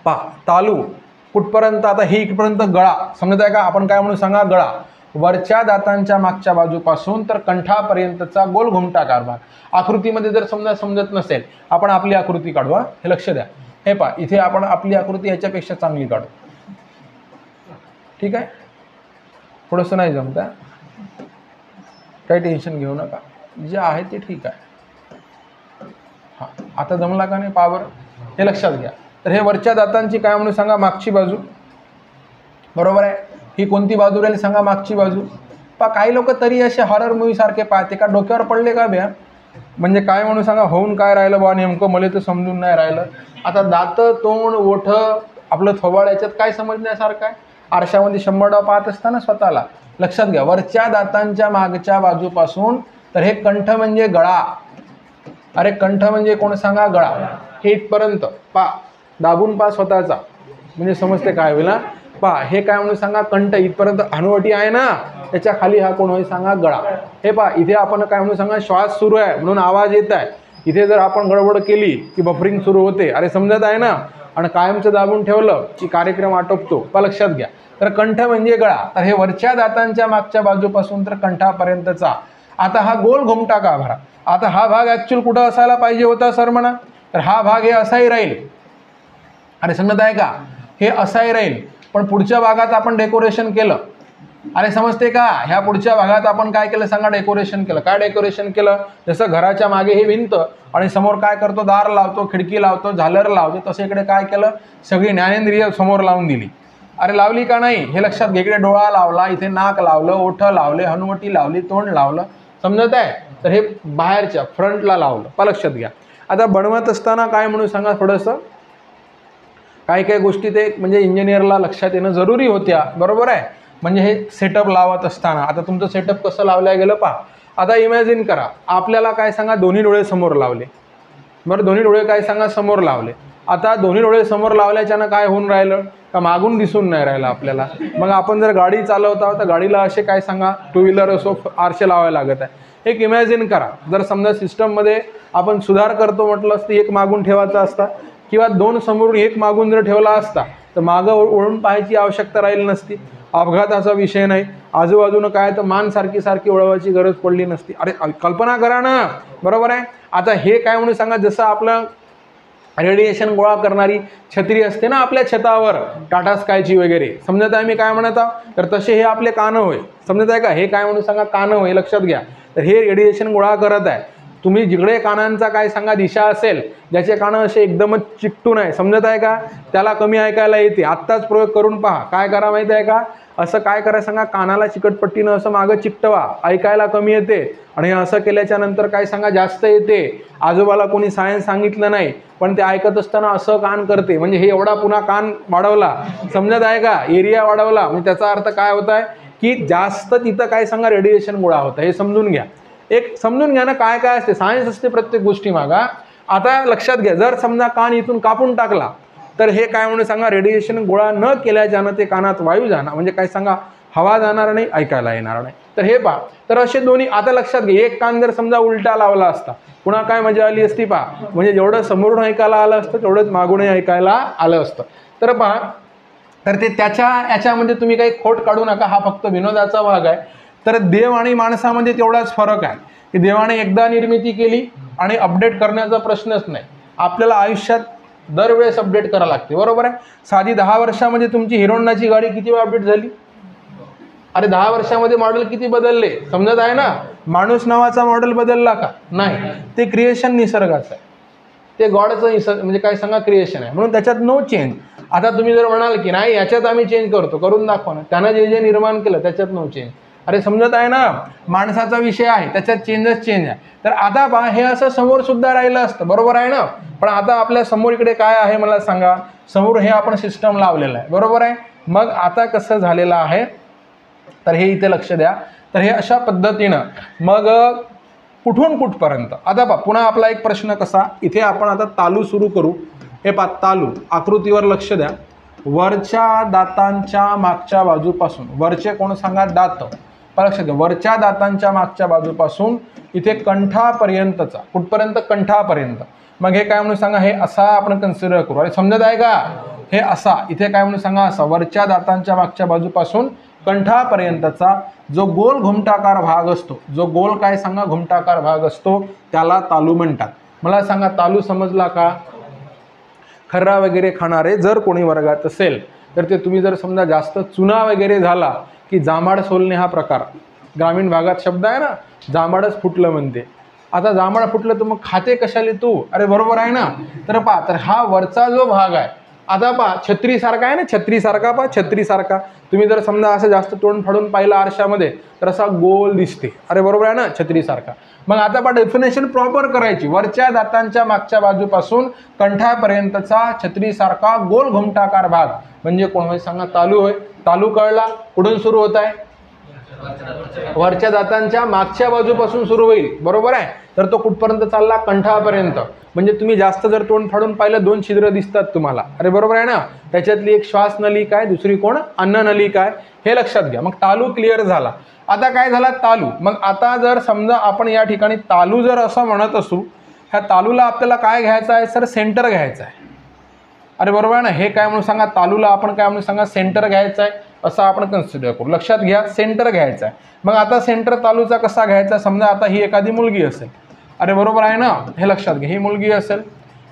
पहा, तालू कुठपर्यंत, आता ही इथपर्यंत गळा, समजत आहे का, आपण काय म्हणून सांगा, गळा. वरच्या दातांच्या मागच्या बाजूपासून तर कंठापर्यंतचा गोल घुमटाकार भाग. आकृतीमध्ये जर समजा समजत नसेल, आपण आपली आकृती काढू. हे लक्ष द्या. हे पहा, इथे आपण आपली आकृती याच्यापेक्षा चांगली काढू. ठीक आहे, थोडंसं नाही जमत, काही टेन्शन घेऊ नका, जे आहे ते ठीक आहे. हां, आता जमला का नाही, पावर, हे लक्षात घ्या. तर हे वरच्या दातांची काय म्हणून सांगा, मागची बाजू, बरोबर आहे. ही कोणती बाजू राहील सांगा, मागची बाजू. पहा, काही लोक तरी असे हॉरर मूवी सारखे पाहते का, डोक्यावर पडले का ब्या, म्हणजे काय म्हणून सांगा, होऊन काय राहिलं बा नेमकं, मला तर समजून नाही राहिलं. आता दात, तोंड, ओठ, आपलं थोबाड, याच्यात काय समजण्यासारखं आहे. आरशामध्ये 100 पाहत असताना स्वतःला, लक्षात घ्या, वरच्या दातांच्या मागच्या बाजूपासून तर हे कंठ म्हणजे गळा. अरे कंठ म्हणजे कोण सांगा, गळा. हे इथपर्यंत पा, दाबून पा स्वतःचा, म्हणजे समजते काय होईल. पहा, हे काय म्हणून सांगा, कंठ इथपर्यंत हनुवटी आहे ना, त्याच्या खाली हा कोण होईल सांगा, गळा. हे पहा, इथे आपण काय म्हणून सांगा, श्वास सुरू आहे म्हणून आवाज येत आहे. इथे जर आपण गडबड केली की बफरिंग सुरू होते. अरे समजत आहे ना, आणि कायमचं दाबून ठेवलं की कार्यक्रम आटोपतो. पहा, लक्षात घ्या. तर कंठ म्हणजे गळा, तर हे वरच्या दातांच्या मागच्या बाजूपासून तर कंठापर्यंतचा आता हा गोल घुमटाकार भाग. आता हा भाग ॲक्च्युअल कुठं असायला पाहिजे होता सर म्हणा, तर हा भाग हे असाही राहील. अरे समजत आहे का, हे असाही राहील, पण पुढच्या भागात आपण डेकोरेशन केलं. अरे समजते का, ह्या पुढच्या भागात आपण काय केलं सांगा, डेकोरेशन केलं. काय डेकोरेशन केलं, जसं घराच्या मागे हे भिंत आणि समोर काय करतो, दार लावतो, खिडकी लावतो, झालर लावतो, तसं इकडे काय केलं, सगळी ज्ञानेंद्रिय समोर लावून दिली. अरे लावली का नाही हे लक्षात घे. इकडे डोळा लावला, इथे नाक लावलं, ओठ लावले, हनुवटी लावली, तोंड लावलं, समजत आहे. तर हे बाहेरच्या फ्रंटला लावलं. पहा, लक्षात घ्या. आता बनवत असताना काय म्हणून सांगा, थोडंसं काही काही गोष्टी ते म्हणजे इंजिनियरला लक्षात येणं जरुरी होत्या, बरोबर आहे. म्हणजे हे सेटअप लावत असताना, आता तुमचं सेटअप कसं लावलं गेलं पहा. आता इमॅजिन करा, आपल्याला काय सांगा, दोन्ही डोळे समोर लावले, बरं, दोन्ही डोळे काय सांगा समोर लावले. आता दोन्ही डोळे समोर लावल्याच्यानं काय होऊन राहिलं का, मागून दिसून नाही राहिलं आपल्याला. मग आपण जर गाडी चालवत आहोत तर गाडीला असे काय सांगा, 2 व्हीलर असो, आरसे लावायला लागत आहे. एक इमॅजिन करा, जर समजा सिस्टममध्ये आपण सुधार करतो म्हटलं असतं, एक मागून ठेवायचा असता किंवा 2 समोरून एक मागून जर ठेवला असता तर मागं वळून पाहायची आवश्यकता राहिली नसती. अपघाताचा विषय नाही, आजूबाजूनं काय तर मान सारखी वळवायची गरज पडली नसती. अरे कल्पना करा ना, बरोबर आहे. आता हे काय म्हणून सांगा, जसं आपलं रेडिएशन गोळा करणारी छत्री असते ना आपल्या छतावर, टाटा स्कायची वगैरे, समजत आहे मी काय म्हणत आहो, तर तसे हे आपले कानं होय, समजत आहे का, हे काय म्हणून सांगा, कानं होय, लक्षात घ्या. तर हे रेडिएशन गोळा करत आहे. तुम्ही जिकडे कानांचा काय सांगा दिशा असेल, ज्याचे कानं असे एकदमच चिकटून आहे, समजत आहे का, त्याला कमी ऐकायला येते. आत्ताच प्रयोग करून पहा, काय करा माहिती आहे का, असं काय करायचं सांगा, कानाला चिकटपट्टीनं असं मागं चिकटवा, ऐकायला कमी येते. आणि असं केल्याच्या नंतर काय सांगा, जास्त येते. आजोबाला कोणी सायन्स सांगितलं नाही, पण ते ऐकत असताना असं कान करते, म्हणजे हे एवढा पुन्हा कान वाढवला, समजत आहे का, एरिया वाढवला, म्हणजे त्याचा अर्थ काय होत आहे की जास्त तिथं काय सांगा रेडिएशन गोळा होतं. हे समजून घ्या. एक समजून घ्या ना, काय काय असते, सायन्स असते प्रत्येक गोष्टी मागा. आता लक्षात घ्या, जर समजा कान इथून कापून टाकला तर हे काय म्हणून सांगा, रेडिएशन गोळा न केल्याच्यानं ते कानात वायू जाणार, म्हणजे काय सांगा, हवा जाणार नाही, ऐकायला येणार नाही. तर हे पहा, तर असे दोन्ही. आता लक्षात घ्या, एक कान जर समजा उलटा लावला असता, पुन्हा काय मजा आली असती पहा, म्हणजे जेवढं समोरून ऐकायला आलं असतं तेवढंच मागूनही ऐकायला आलं असतं. तर पहा, तर ते त्याच्या याच्यामध्ये तुम्ही काही खोट काढू नका, हा फक्त विनोदाचा भाग आहे. तर देव आणि माणसामध्ये तेवढाच फरक आहे की देवाने एकदा निर्मिती केली आणि अपडेट करण्याचा प्रश्नच नाही. आपल्याला आयुष्यात दरवेळेस अपडेट करावं लागते, बरोबर आहे. साधी 10 वर्षामध्ये तुमची हिरो होंडाची गाडी किती वेळा अपडेट झाली? अरे 10 वर्षामध्ये मॉडेल किती बदलले, समजत आहे ना. माणूस नावाचा मॉडेल बदलला का? नाही. ते क्रिएशन निसर्गाचं आहे, ते गॉडचं म्हणजे काय सांगा क्रिएशन आहे, म्हणून त्याच्यात नो चेंज. आता तुम्ही जर म्हणाल की नाही याच्यात आम्ही चेंज करतो, करून दाखवा ना. त्यानं जे जे निर्माण केलं त्याच्यात नो चेंज. अरे समजत आहे ना, माणसाचा विषय आहे त्याच्यात चेंज आहे. तर आता पहा हे असं समोर सुद्धा राहिलं असतं, बरोबर आहे ना. पण आता आपल्या समोर इकडे काय आहे मला सांगा, समोर हे आपण सिस्टम लावलेलं आहे, बरोबर आहे. मग आता कसं झालेलं आहे तर हे इथे लक्ष द्या. तर हे अशा पद्धतीनं मग कुठून कुठपर्यंत. आता पहा पुन्हा आपला एक प्रश्न कसा, इथे आपण आता तालू सुरू करू. हे पहा तालू आकृतीवर लक्ष द्या. वरच्या दातांच्या मागच्या बाजूपासून, वरचे कोण सांगा दात, लक्ष द्या. वरच्या दातांच्या मागच्या बाजूपासून इथे कंठापर्यंतचा, कुठपर्यंत? कंठापर्यंत. मग हे काय म्हणून सांगा, हे असा आपण कन्सिडर करू. अरे समजत आहे का, हे असा. इथे काय म्हणून सांगा, असा. वरच्या दातांच्या मागच्या बाजूपासून कंठापर्यंतचा जो गोल घुमटाकार भाग असतो, जो गोल काय सांगा घुमटाकार भाग असतो, त्याला तालू म्हणतात. मला सांगा तालू समजला का? खर्रा वगैरे खाणारे जर कोणी वर्गात असेल तर ते तुम्ही जर समजा जास्त चुना वगैरे झाला की जांभाड सोलणे हा प्रकार, ग्रामीण भागात शब्द आहे ना, जांभाडच फुटलं म्हणते. आता जांभाड फुटलं तर मग खाते कशाले तू? अरे बरोबर आहे ना. तर पहा, तर हा वरचा जो भाग आहे, आता पहा छत्रीसारखा आहे ना, छत्रीसारखा. पहा छत्रीसारखा तुम्ही जर समजा असं जास्त तोंड फाडून पाहिलं आरशामध्ये तर असा गोल दिसते. अरे बरोबर आहे ना, छत्रीसारखा. मग आता पहा डेफिनेशन प्रॉपर करायची. वरच्या दातांच्या मागच्या बाजूपासून कंठापर्यंतचा छत्रीसारखा गोल घुमटाकार भाग म्हणजे कोण होय सांगा? तालू होय. तालू कळला, कुठून सुरू होत आहे? वरच्या दातांच्या मागच्या बाजूपासून सुरू होईल, बरोबर आहे. तर तो कुठपर्यंत चालला? कंठापर्यंत. म्हणजे तुम्ही जास्त जर तोंड फाडून पाहिलं 2 छिद्र दिसतात तुम्हाला. अरे बरोबर आहे ना. त्याच्यातली एक श्वास नलिका आहे, दुसरी कोण? अन्न नलिका आहे. हे लक्षात घ्या. मग तालू क्लिअर झाला. आता काय झाला? तालू. मग आता जर समजा आपण या ठिकाणी तालू जर असं म्हणत असू, ह्या तालूला आपल्याला काय घ्यायचं आहे सर? सेंटर घ्यायचं आहे. अरे बरोबर आहे ना. हे काय म्हणून सांगा? तालूला आपण काय म्हणून सांगा? सेंटर घ्यायचं आहे, असं आपण कन्सिडर करू. लक्षात घ्या, सेंटर घ्यायचा आहे. मग आता सेंटर तालूचा कसा घ्यायचा? समजा आता ही एखादी मुलगी असेल. अरे बरोबर आहे ना, हे लक्षात घ्या. ही मुलगी असेल,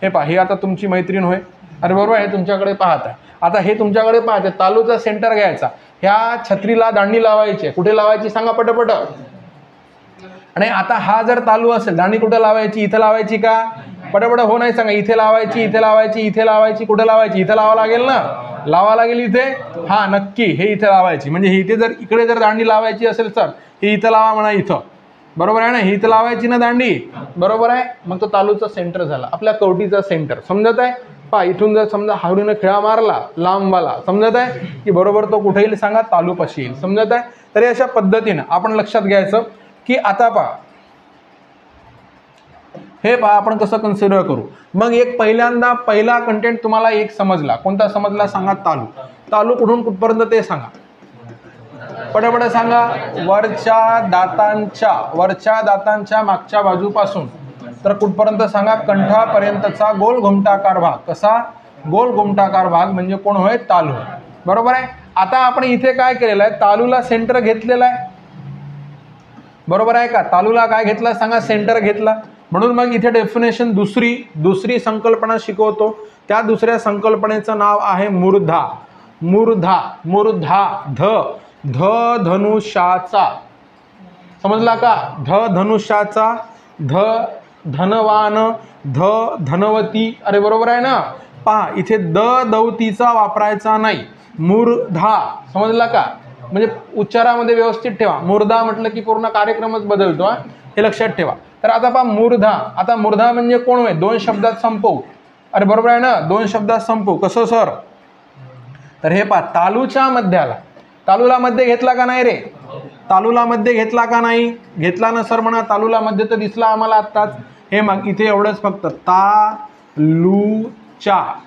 हे पहा, ही आता तुमची मैत्रीण होय. अरे बरोबर आहे, तुमच्याकडे पाहत आहे. आता हे तुमच्याकडे पाहते, तालूचा सेंटर घ्यायचा. ह्या छत्रीला दांडी लावायची. कुठे लावायची सांगा पटपट? आणि आता हा जर तालू असेल, दांडी कुठे लावायची? इथं लावायची का? पटपट हो नाही सांगा. इथे लावायची, इथे लावायची, इथे लावायची. कुठे लावायची? इथे लावा लागेल ना, लावा लागेल इथे. हा नक्की, हे इथे लावायची. म्हणजे हे इथे जर इकडे जर दांडी लावायची असेल सर, हे इथं लावा म्हणा, इथं. बरोबर आहे ना, ही इथं लावायची ना दांडी, बरोबर आहे. मग तो तालूचा सेंटर झाला, आपल्या कवटीचा सेंटर. समजत आहे? पहा इथून जर समजा हावडीनं खेळा मारला लांबवाला, समजत आहे की बरोबर तो कुठे येईल सांगा? तालूपाशी येईल. समजत आहे? तर अशा पद्धतीनं आपण लक्षात घ्यायचं की आता पहा, हे पहा आपण कसं कन्सिडर करू. मग एक पहिल्यांदा पहिला कंटेंट तुम्हाला एक समजला. कोणता समजला सांगा? तालू. तालू कुठून कुठपर्यंत ते सांगा पटपट सांगा. वरच्या दातांच्या मागच्या बाजूपासून तर कुठपर्यंत सांगा? कंठापर्यंतचा गोल घुमटाकार भाग. कसा? गोल घुमटाकार भाग म्हणजे कोण होय? तालू. बरोबर आहे. आता आपण इथे काय केलेलं आहे? तालूला सेंटर घेतलेला आहे, बरोबर आहे का? तालूला काय घेतला सांगा? सेंटर घेतला. म्हणून मग इथे डेफिनेशन दुसरी संकल्पना शिकवतो. त्या दुसऱ्या संकल्पनेचं नाव आहे मूर्धा. मूर्धा ध धनुष्याचा. समजला का? ध धनुष्याचा, ध धनवान, ध धनवती. अरे बरोबर आहे ना. पहा इथे दवतीचा वापरायचा नाही, मूर्धा. समजला का? म्हणजे उच्चारामध्ये व्यवस्थित ठेवा. मूर्धा म्हटलं की पूर्ण कार्यक्रमच बदलतो, हे लक्षात ठेवा. तर आता पहा मूर्धा. आता मूर्धा म्हणजे कोण होय? 2 शब्दात संपवू. अरे बरोबर आहे ना, 2 शब्दात संपवू. कसं सर? तर हे पहा, तालूच्या मध्याला, तालूला मध्ये घेतला का नाही रे? तालूला मध्ये घेतला का नाही? घेतला ना सर म्हणा. तालूला मध्ये तर दिसला आम्हाला आत्ताच. हे मग इथे एवढंच फक्त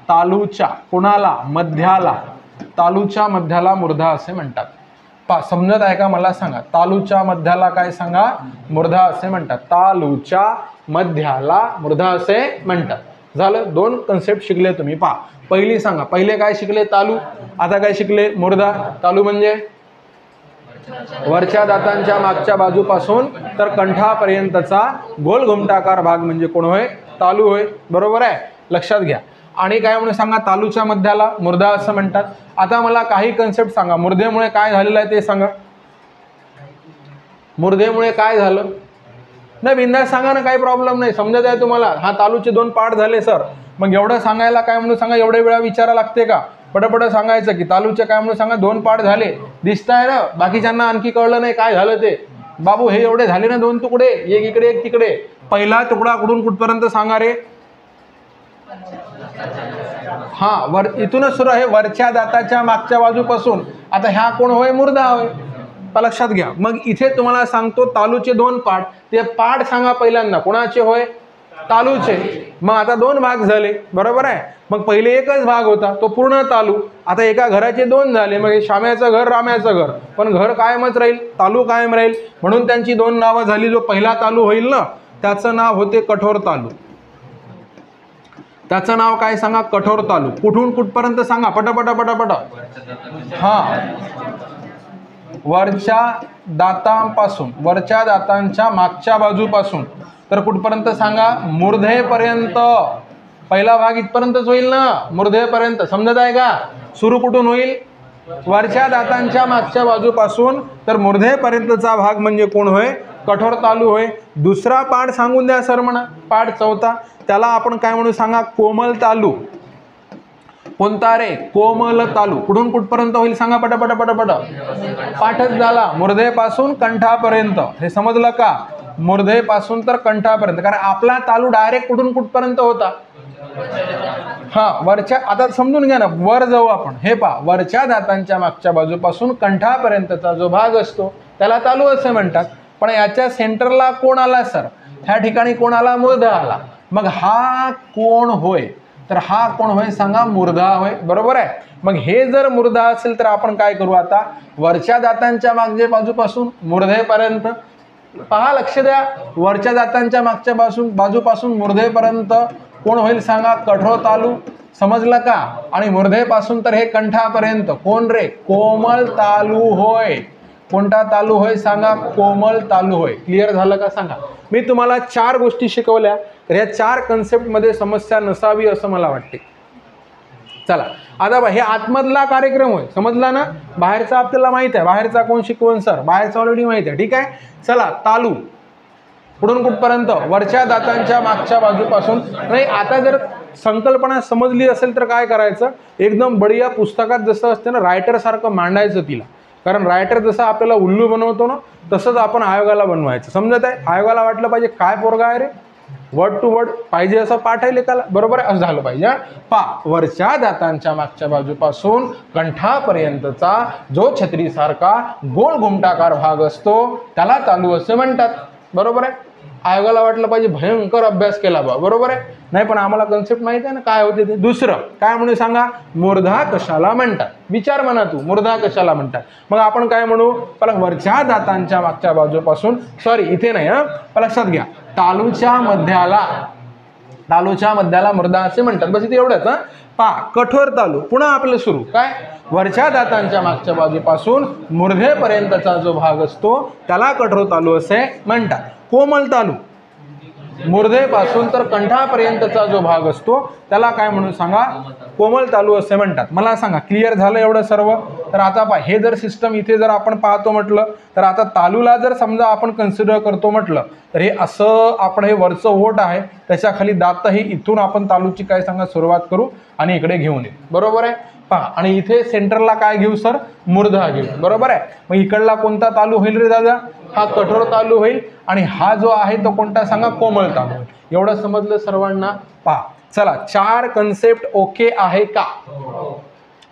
तालूच्या कोणाला? मध्याला. तालूच्या मध्याला मूर्धा असे म्हणतात. पहा समजत आहे का मला सांगा? तालूच्या मध्याला काय सांगा? मूर्धा असे म्हणतात. तालूच्या मध्याला मूर्धा असे म्हणतात. झालं, 2 कन्सेप्ट शिकले तुम्ही. पहा पहिली सांगा, पहिले काय शिकले? तालू. आता काय शिकले? मूर्धा. तालू म्हणजे वरच्या दातांच्या मागच्या बाजूपासून तर कंठापर्यंतचा गोल घुमटाकार भाग म्हणजे कोण होय? तालू होय. बरोबर आहे, लक्षात घ्या. आणि काय म्हणून सांगा, तालूच्या मध्याला मूर्धा असं म्हणतात. आता मला काही कन्सेप्ट सांगा, मूर्धेमुळे काय झालेलं आहे ते सांगा. मूर्धेमुळे काय झालं? नाही बिंदास सांगा ना, काही प्रॉब्लेम नाही, समजत आहे तुम्हाला. हा तालूचे 2 पाठ झाले सर, मग एवढं सांगायला काय म्हणून सांगा, एवढे वेळा विचारा लागते का? पटपट सांगायचं की तालूचे काय म्हणून सांगा 2 पाठ झाले. दिसताय ना, बाकीच्यांना आणखी कळलं नाही काय झालं ते. बाबू हे एवढे झाले ना 2 तुकडे, एक इकडे एक तिकडे. पहिला तुकडा कुठून कुठपर्यंत सांगा रे? हा, इथूनच सुरू आहे, वरच्या दाताच्या मागच्या बाजूपासून. आता ह्या कोण होय? मूर्धा होय. लक्षात घ्या. मग इथे तुम्हाला सांगतो तालूचे 2 पाठ, ते पाठ सांगा पहिल्यांदा. कोणाचे होय? तालूचे. मग आता 2 भाग झाले, बरोबर आहे. मग पहिले एकच भाग होता तो पूर्ण तालू. आता एका घराचे 2 झाले, मग श्याम्याचं घर राम्याचं घर, पण घर कायमच राहील, तालू कायम राहील, म्हणून त्यांची 2 नावं झाली. जो पहिला तालू होईल ना त्याचं नाव होते कठोर तालू. त्याचं नाव काय सांगा? कठोर तालू. कुठून कुठपर्यंत सांगा पटापटा पटापटा. हा, वरच्या दातांपासून, वरच्या दातांच्या मागच्या बाजूपासून तर कुठपर्यंत सांगा? मूर्धेपर्यंत. पहिला भाग इथपर्यंतच होईल ना, मूर्धेपर्यंत. समजत आहे का? सुरू कुठून होईल? वरच्या दातांच्या मागच्या बाजूपासून तर मूर्धेपर्यंतचा भाग म्हणजे कोण होय? कठोर तालू होय. दुसरा पाठ सांगून द्या सर म्हणा, पाठ 4था, त्याला आपण काय म्हणू सांगा? कोमल तालू. कोणता रे? कोमल तालू. कुठून कुठपर्यंत होईल सांगा पटापट पटापट. पाठच झाला, मूर्धेपासून कंठापर्यंत. हे समजलं का? मूर्धेपासून तर कंठापर्यंत. कारण आपला तालू डायरेक्ट कुठून कुठपर्यंत होता? हा, वरच्या. आता समजून घ्या ना, वर जाऊ आपण. हे पहा, वरच्या दातांच्या मागच्या बाजूपासून कंठापर्यंतचा जो भाग असतो त्याला तालू असे म्हणतात. पण याच्या सेंटरला कोण आला सर? ह्या ठिकाणी कोण आला? मूर्धा आला. मग हा कोण होय? तर हा कोण होय सांगा? मूर्धा होय. बरोबर आहे. मग हे जर मूर्धा असेल तर आपण काय करू आता? वरच्या दातांच्या मागच्या बाजूपासून मूर्धेपर्यंत. पहा, लक्ष द्या, वरच्या दातांच्या मागच्या बाजूपासून मूर्धेपर्यंत कोण होईल सांगा? कठोर तालू. समजलं का? आणि मूर्धेपासून तर हे कंठापर्यंत कोण रे? कोमल तालू होय. कोणता तालू होय सांगा? कोमल तालू होय. क्लिअर झालं का सांगा? मी तुम्हाला 4 गोष्टी शिकवल्या, तर या 4 कन्सेप्टमध्ये समस्या नसावी असं मला वाटते. चला आता हे आतमधला कार्यक्रम होय, समजला ना? बाहेरचा आपल्याला माहित आहे, बाहेरचा कोण शिकवण सर? बाहेरचा ऑलरेडी माहित आहे. ठीक आहे, चला तालू कुठून कुठपर्यंत? वरच्या दातांच्या मागच्या बाजूपासून. नाही, आता जर संकल्पना समजली असेल तर काय करायचं? एकदम बढिया पुस्तकात जसं असते ना रायटर सारखं मांडायचं तिला. कारण रायटर जसं आपल्याला उल्लू बनवतो ना तसंच आपण आयोगाला बनवायचं. समजत आहे? आयोगाला वाटलं पाहिजे काय पोरगा आहे रे, वर्ड टू वर्ड पाहिजे असं पाठ आहे लेखाला. बरोबर आहे, असं झालं पाहिजे. वरच्या दातांच्या मागच्या बाजूपासून कंठापर्यंतचा जो छत्रीसारखा गोल घुमटाकार भाग असतो त्याला तालू असे म्हणतात. बरोबर आहे. आयोगाला वाटलं पाहिजे भयंकर अभ्यास केला बा. बरोबर आहे. नाही, पण आम्हाला कन्सेप्ट माहिती आहे ना काय होते ते. दुसरं काय म्हणून सांगा? मूर्धा कशाला म्हणतात? विचार म्हणा तू, मूर्धा कशाला म्हणतात? मग आपण काय म्हणू? मला वरच्या दातांच्या मागच्या बाजूपासून, सॉरी इथे नाही हा, लक्षात घ्या, तालूच्या मध्याला मूर्धा असे म्हणतात. बस इथे एवढंच हा. पहा, कठोर तालू. पुन्हा आपलं सुरू काय? वरच्या दातांच्या मागच्या बाजूपासून मूर्धेपर्यंतचा जो भाग असतो त्याला कठोर तालू असे म्हणतात. कोमल तालू मूर्धेपासून तर कंठापर्यंतचा जो भाग असतो त्याला काय म्हणून सांगा? कोमल तालू असे म्हणतात. मला सांगा, क्लिअर झालं एवढं सर्व? तर आता पहा, हे जर सिस्टम इथे जर आपण पाहतो म्हटलं तर आता तालूला जर समजा आपण कन्सिडर करतो म्हटलं तर हे असं आपण हे वरचं ओट आहे त्याच्या खाली दात हे, इथून आपण तालूची काय सांगा सुरुवात करू आणि इकडे घेऊन येऊ. बरोबर आहे. पहा, आणि इथे सेंटरला काय घेऊ सर? मूर्धा घेऊ. बरोबर आहे. मग इकडला कोणता तालू होईल रे दादा? हा कठोर तालू होईल. आणि हा जो आहे तो कोणता सांगा? कोमल तालू होईल. एवढं समजलं सर्वांना? पहा, चला 4 कन्सेप्ट ओके आहे का?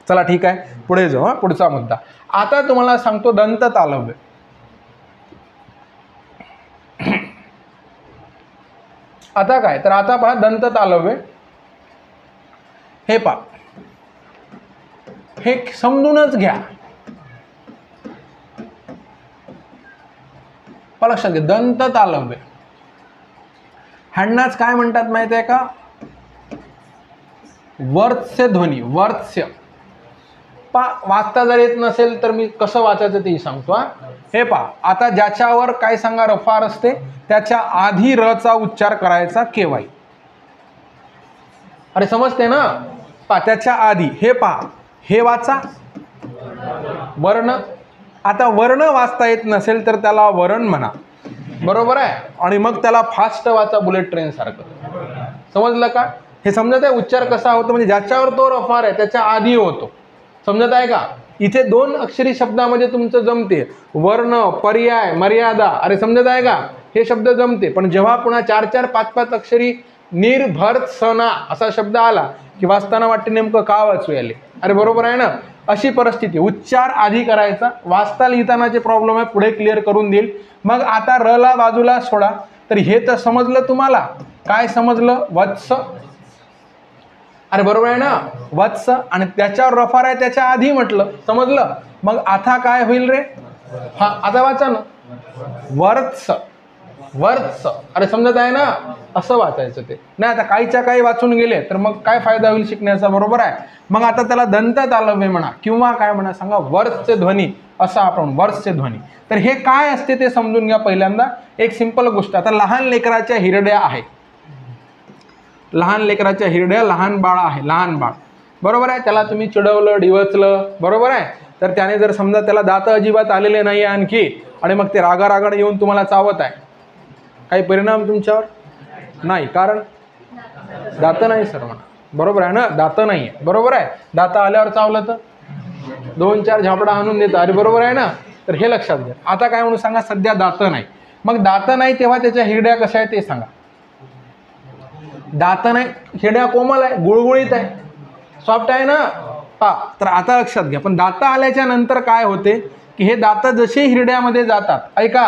चला ठीक आहे, पुढे जाऊ. हा, पुढचा मुद्दा आता तुम्हाला सांगतो दंत तालव्य. आता काय? तर आता पहा दंत तालव्य. हे पहा, हे समजूनच घ्या. लक्षात घ्या, दंत तालव्य ह्यांनाच काय म्हणतात माहिती आहे का? वर्थ्य ध्वनी. वर्थ्य. वाचता जर येत नसेल तर मी कसं वाचायचं तेही सांगतो. हे पहा, आता ज्याच्यावर काय सांगा रफार असते त्याच्या आधी रचा उच्चार करायचा केव्हाही. अरे समजते ना, पा त्याच्या आधी हे पा, हे वाचा वर्ण. आता वर्ण वाचता येत नसेल तर त्याला वरण म्हणा, बरोबर आहे. आणि मग त्याला फास्ट वाचा बुलेट ट्रेन सारखं. समजलं का? हे समजत आहे उच्चार कसा होतो, म्हणजे ज्याच्यावर तो रफार आहे त्याच्या आधी होतो. समजत आहे का? इथे 2 अक्षरी शब्दामध्ये तुमचं जमते, वर्ण, पर्याय, मर्यादा. अरे समजत आहे का? हे शब्द जमते. पण जेव्हा पुन्हा 4-4, 5-5 अक्षरी निर्भर्त्सना असा शब्द आला की वाचताना वाटते नेमकं का वाचू याले. अरे बरोबर आहे ना? अशी परिस्थिती. उच्चार आधी करायचा, वाचता लिहितानाचे प्रॉब्लेम आहे पुढे क्लिअर करून देईल. मग आता र ला बाजूला सोडा. तर हे तर समजलं तुम्हाला. काय समजलं? वत्स. अरे बरोबर आहे ना? वत्स. आणि त्याच्यावर रफार आहे त्याच्या आधी म्हटलं, समजलं. मग आता काय होईल रे? हा आता वाचा ना, वर्त्स. वर्त्स. अरे समजत आहे ना? असं वाचायचं ते. नाही आता काहीच्या काही वाचून गेले तर मग काय फायदा होईल शिकण्याचा, बरोबर आहे. मग आता त्याला दंत तालव्य म्हणा किंवा काय म्हणा सांगा, वर्सचे ध्वनी असं आपण, वर्सचे ध्वनी. तर हे काय असते ते समजून घ्या पहिल्यांदा. एक सिंपल गोष्ट. आता लहान लेकराच्या हिरड्या आहे, लहान लेकराच्या हिरड्या, लहान बाळ आहे, लहान बाळ, बरोबर आहे. त्याला तुम्ही चिडवलं, डिवचलं, बरोबर आहे. तर त्याने जर समजा त्याला दात अजिबात आलेले नाही आणखी, आणि मग ते रागारागाने येऊन तुम्हाला चावत आहे, काही परिणाम तुमच्यावर नाही. कारण दात नाही सर म्हणा, बरोबर आहे ना? दात नाही आहे, बरोबर आहे. दात आल्यावर चावलं तर 2-4 झापडा आणून देतं. अरे बरोबर आहे ना? तर हे लक्षात घ्या. आता काय म्हणून सांगा, सध्या दात नाही. मग दात नाही तेव्हा त्याच्या हिरड्या कशा आहे ते सांगा. दात नाही, हिरड्या कोमल आहे, गुळगुळीत आहे, सॉफ्ट आहे ना? पा तर आता लक्षात घ्या. पण दात आल्याच्या नंतर काय होते की हे दात जसे हिरड्यामध्ये जातात, ऐका,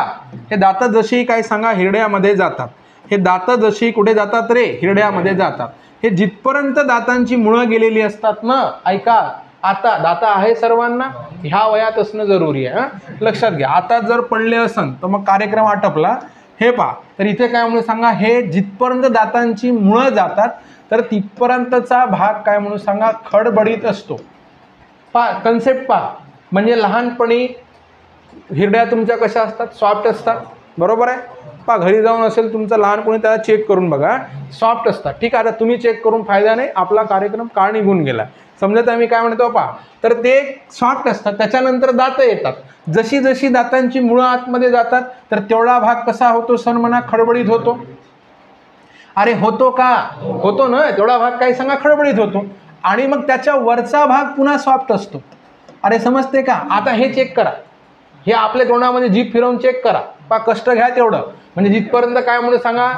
हे दात जशी काय सांगा हिरड्यामध्ये जातात. हे दात जशी कुठे जातात रे? हिरड्यामध्ये जातात. हे जिथपर्यंत दातांची मुळं गेलेली असतात ना, ऐका, आता दाता आहे सर्वांना, ह्या वयात असणं जरुरी आहे. लक्षात घ्या. आता जर पडले असन तर मग कार्यक्रम आटपला. हे पहा, तर इथे काय म्हणून सांगा, हे जिथपर्यंत दातांची मुळं जातात तर तिथपर्यंतचा भाग काय म्हणून सांगा खडबडीत असतो. पहा कन्सेप्ट पहा. म्हणजे लहानपणी हिरड्या तुमच्या कशा असतात? सॉफ्ट असतात, बरोबर आहे. पहा घरी जाऊन असेल तुमचं लहानपणी, त्याला चेक करून बघा, सॉफ्ट असतात. ठीक आहे, आता तुम्ही चेक करून फायदा नाही, आपला कार्यक्रम काळ निघून गेला. समजत आहे मी काय म्हणतो? पहा, तर ते सॉफ्ट असतात. त्याच्यानंतर दात येतात. जशी जशी दातांची मुळं आतमध्ये जातात तर तेवढा भाग कसा होतो सण म्हणा? खडबडीत होतो. अरे होतो का? होतो ना, तेवढा भाग काय सांगा खडबडीत होतो. आणि मग त्याच्या वरचा भाग पुन्हा सॉफ्ट असतो. अरे समजते का? आता हे चेक करा, हे आपल्या तोंडामध्ये जीभ फिरवून चेक करा. पा कष्ट घ्या तेवढं, म्हणजे जिथपर्यंत काय म्हणून सांगा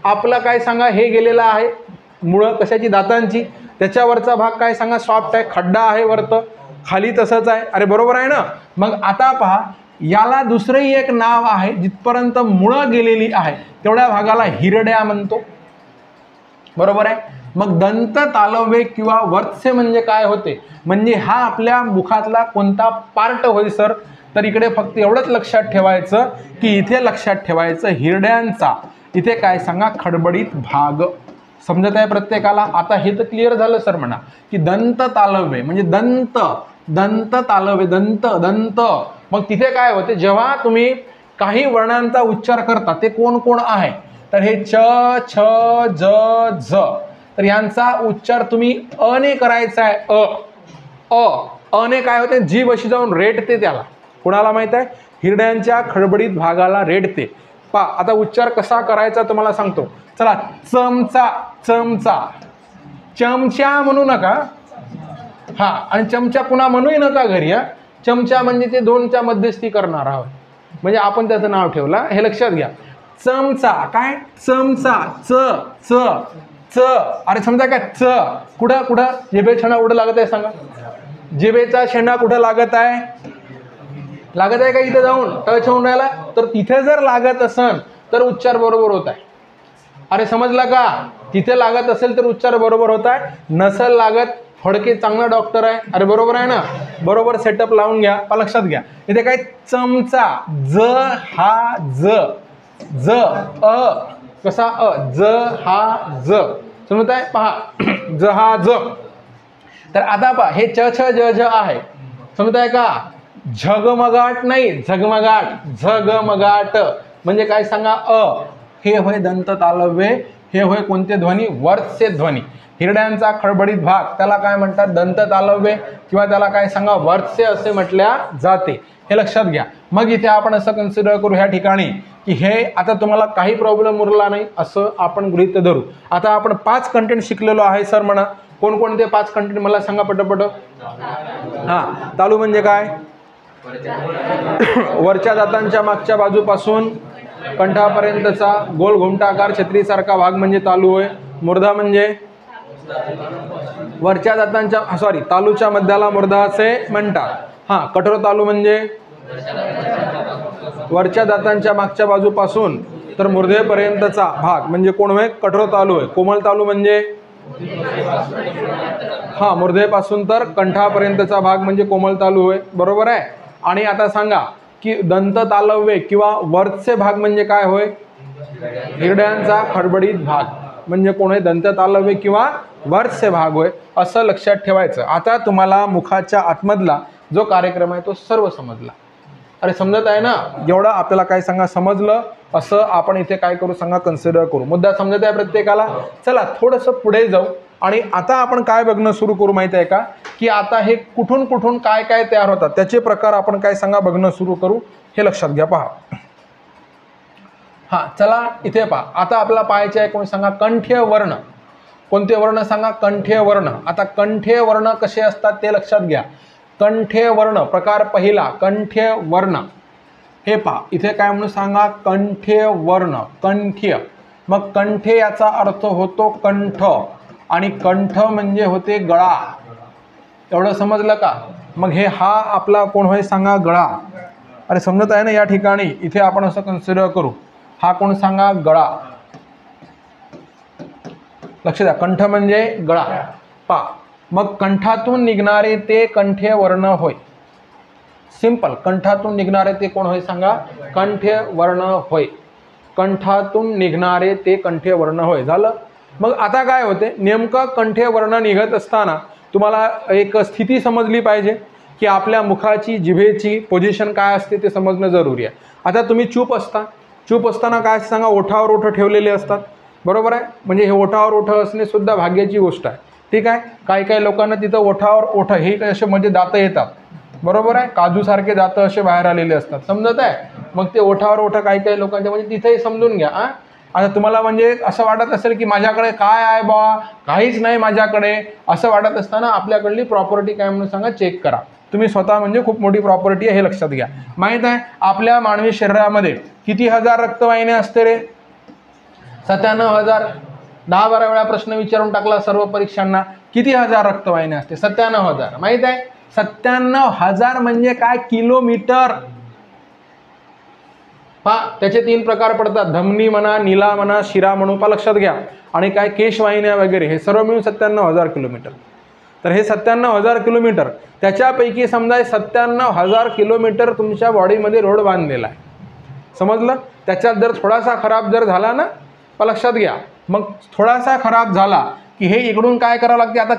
आपलं काय सांगा हे गेलेलं आहे मुळं कशाची? दातांची. त्याच्यावरचा भाग काय सांगा सॉफ्ट आहे, खड्डा आहे वरतं, खाली तसंच आहे. अरे बरोबर आहे ना? मग आता पहा, याला दुसरंही एक नाव आहे, जिथपर्यंत मुळं गेलेली आहे तेवढ्या भागाला हिरड्या म्हणतो, बरोबर आहे. मग दंत तालव्य किंवा वर्त्से म्हणजे काय होते? म्हणजे हा आपल्या मुखातला कोणता पार्ट होईल सर? तर इकडे फक्त एवढंच लक्षात ठेवायचं की इथे लक्षात ठेवायचं हिरड्यांचा इथे काय सांगा खडबडीत भाग. समजत आहे प्रत्येकाला? आता हे तर क्लिअर झालं सर म्हणा की दंत तालव्य म्हणजे दंत, दंत तालव्य, दंत, दंत. मग तिथे काय होते जेव्हा तुम्ही काही वर्णांचा उच्चार करता ते कोण कोण आहे? तर हे च, छ, ज, झ. तर यांचा उच्चार तुम्ही अने करायचा आहे. अने काय होते? जीभ अशी जाऊन रेटते त्याला. कुणाला माहित आहे? हिरड्यांच्या खडबडीत भागाला रेटते. पा आता उच्चार कसा करायचा तुम्हाला सांगतो. चला, चमचा, चमचा, चमचा म्हणू नका. हा, आणि चमचा पुन्हा म्हणूही नका घरी. हा, चमचा म्हणजे ते दोनच्या मध्यस्थी करणार आहोत, म्हणजे आपण त्याचं नाव ठेवलं, हे लक्षात घ्या. चमचा काय? चमचा, च, च, च. अरे समजा काय च कुठं कुठं जिभे शेंडा कुठं लागत आहे सांगा? जिभेचा शेंडा कुठं लागत आहे? लागत आहे का इथे जाऊन टच होऊन राहिला? तर तिथे जर लागत असेल तर उच्चार बरोबर होत आहे. अरे समजला का? तिथे लागत असेल तर उच्चार बरोबर होत आहे. नसेल लागत, फडके चांगला डॉक्टर आहे. अरे बरोबर आहे ना? बरोबर सेटअप लावून घ्या. लक्षात घ्या, इथे काय चमचा, ज हा ज, ज अ कसा अ, ज हा ज. समजत आहे? पहा, ज हा ज. तर आता पहा, हे च छ ज झ आहे. समजत आहे का? झगमगाट नाही, झगमगाट, झगमगाट म्हणजे काय सांगा? अ. हे होय दंत तालव्य हे होय कोणते ध्वनी? वरचे ध्वनी. हिरड्यांचा खडबडीत भाग त्याला काय म्हणतात? दंत तालव्य किंवा त्याला काय सांगा? वरचे असे म्हटल्या जाते. हे लक्षात घ्या. मग इथे आपण असं कन्सिडर करू ह्या ठिकाणी की हे आता तुम्हाला काही प्रॉब्लेम उरला नाही असं आपण गृहीत धरू. आता आपण 5 कंटेंट शिकलेलो आहे सर म्हणा. कोणकोणते 5 कंटेंट मला सांगा पटपट. हां, तालू म्हणजे काय? वरच्या दातांच्या मागच्या बाजूपासून कंठापर्यंतचा गोल घुमटाकार छत्रीसारखा भाग म्हणजे तालू होय. मुर्दा म्हणजे वरच्या दातांच्या तालूच्या मध्याला मुर्दा असे म्हणतात. हां, कठोर तालू म्हणजे वरच्या दातांच्या मागच्या बाजूपासून तर मुर्देपर्यंतचा भाग म्हणजे कोण होय? कठोर तालू आहे. कोमल तालू म्हणजे हां, मुर्देपासून तर कंठापर्यंतचा भाग म्हणजे कोमल तालू होय. बरोबर आहे. आणि आता सांगा की दंत तालव्य किंवा वरचे भाग म्हणजे काय होय? हिरड्यांचा खडबडीत भाग म्हणजे कोण आहे? दंत तालव्य किंवा वरचे भाग होय. असं लक्षात ठेवायचं. आता तुम्हाला मुखाच्या आतमधला जो कार्यक्रम आहे तो सर्व समजला. अरे समजत आहे ना? जेवढं आपल्याला काय सांगा समजलं असं आपण इथे काय करू सांगा? कन्सिडर करू. मुद्दा समजत आहे प्रत्येकाला? चला थोडंसं पुढे जाऊ आणि आता आपण काय बघणं सुरू करू माहिती आहे का? की आता हे कुठून कुठून काय काय तयार होतात त्याचे प्रकार आपण काय सांगा बघणं सुरू करू. हे लक्षात घ्या. पहा. हां, चला इथे पहा. आता आपल्याला पाहायचे आहे कोण सांगा? कंठ्य वर्ण. कोणते वर्ण सांगा? कंठ्य वर्ण. आता कंठ्य वर्ण कसे असतात ते लक्षात घ्या. कंठ्य वर्ण प्रकार पहिला कंठ्य वर्ण. हे पहा इथे काय म्हणून सांगा? कंठ्य वर्ण. कंठ्य. मग कंठ्य याचा अर्थ होतो कंठ आणि कंठ म्हणजे होते गळा. एवढं समजलं का? मग हे हा आपला कोण होय सांगा? गळा. अरे समजत आहे ना? या ठिकाणी इथे आपण असं कन्सिडर करू. हा कोण सांगा? गळा. लक्ष द्या. कंठ म्हणजे गळा. पहा मग कंठातून निघणारे ते कंठ्य वर्ण होय. सिंपल. कंठातून निघणारे ते कोण होय सांगा? कंठ्य वर्ण होय. कंठातून निघणारे ते कंठ्य वर्ण होय. झालं. मग आता काय होते? नेमकं कंठ्य वर्ण निघत असताना तुम्हाला एक स्थिती समजली पाहिजे की आपल्या मुखाची जिभेची पोझिशन काय असते ते समजणं जरुरी आहे. आता तुम्ही चूप असता. चूप असताना काय सांगा? ओठावर ओठ ठेवलेले असतात. बरोबर आहे. म्हणजे हे ओठावर ओठ असणे सुद्धा भाग्याची गोष्ट आहे. ठीक आहे. काही काही लोकांना तिथं ओठावर ओठ हे असे म्हणजे दातं येतात. बरोबर आहे. काजूसारखे दातं असे बाहेर आलेले असतात. समजत आहे? मग ते ओठावर ओठ काही काही लोकांच्या म्हणजे तिथेही समजून घ्या. आता तुम्हाला म्हणजे असं वाटत असेल की माझ्याकडे काय आहे बा? काहीच नाही माझ्याकडे असं वाटत असताना आपल्याकडली प्रॉपर्टी काय म्हणून सांगा? चेक करा. तुम्ही स्वतः म्हणजे खूप मोठी प्रॉपर्टी आहे हे लक्षात घ्या. माहीत आहे आपल्या मानवी शरीरामध्ये किती हजार रक्तवाहिन्या असते रे? 97,000. 10-12 वेळा प्रश्न विचारून टाकला सर्व परीक्षांना. किती हजार रक्तवाहिन्या असते? 97,000. माहीत आहे? 97,000 म्हणजे काय? किलोमीटर. पहा त्याचे 3 प्रकार पडतात. धमनी म्हणा, नीला म्हणा, शिरा म्हणू. पहा लक्षात घ्या. आणि काय केशवाहिन्या वगैरे हे सर्व मिळून 97,000 किलोमीटर. तर हे 97,000 किलोमीटर त्याच्यापैकी समजा 97,000 किलोमीटर तुमच्या बॉडीमध्ये रोड बांधलेला आहे. समजलं? त्याच्यात जर थोडासा खराब जर झाला ना, लक्षात घ्या. मग थोडासा खराब झाला की हे इकडून काय करावं लागते? आता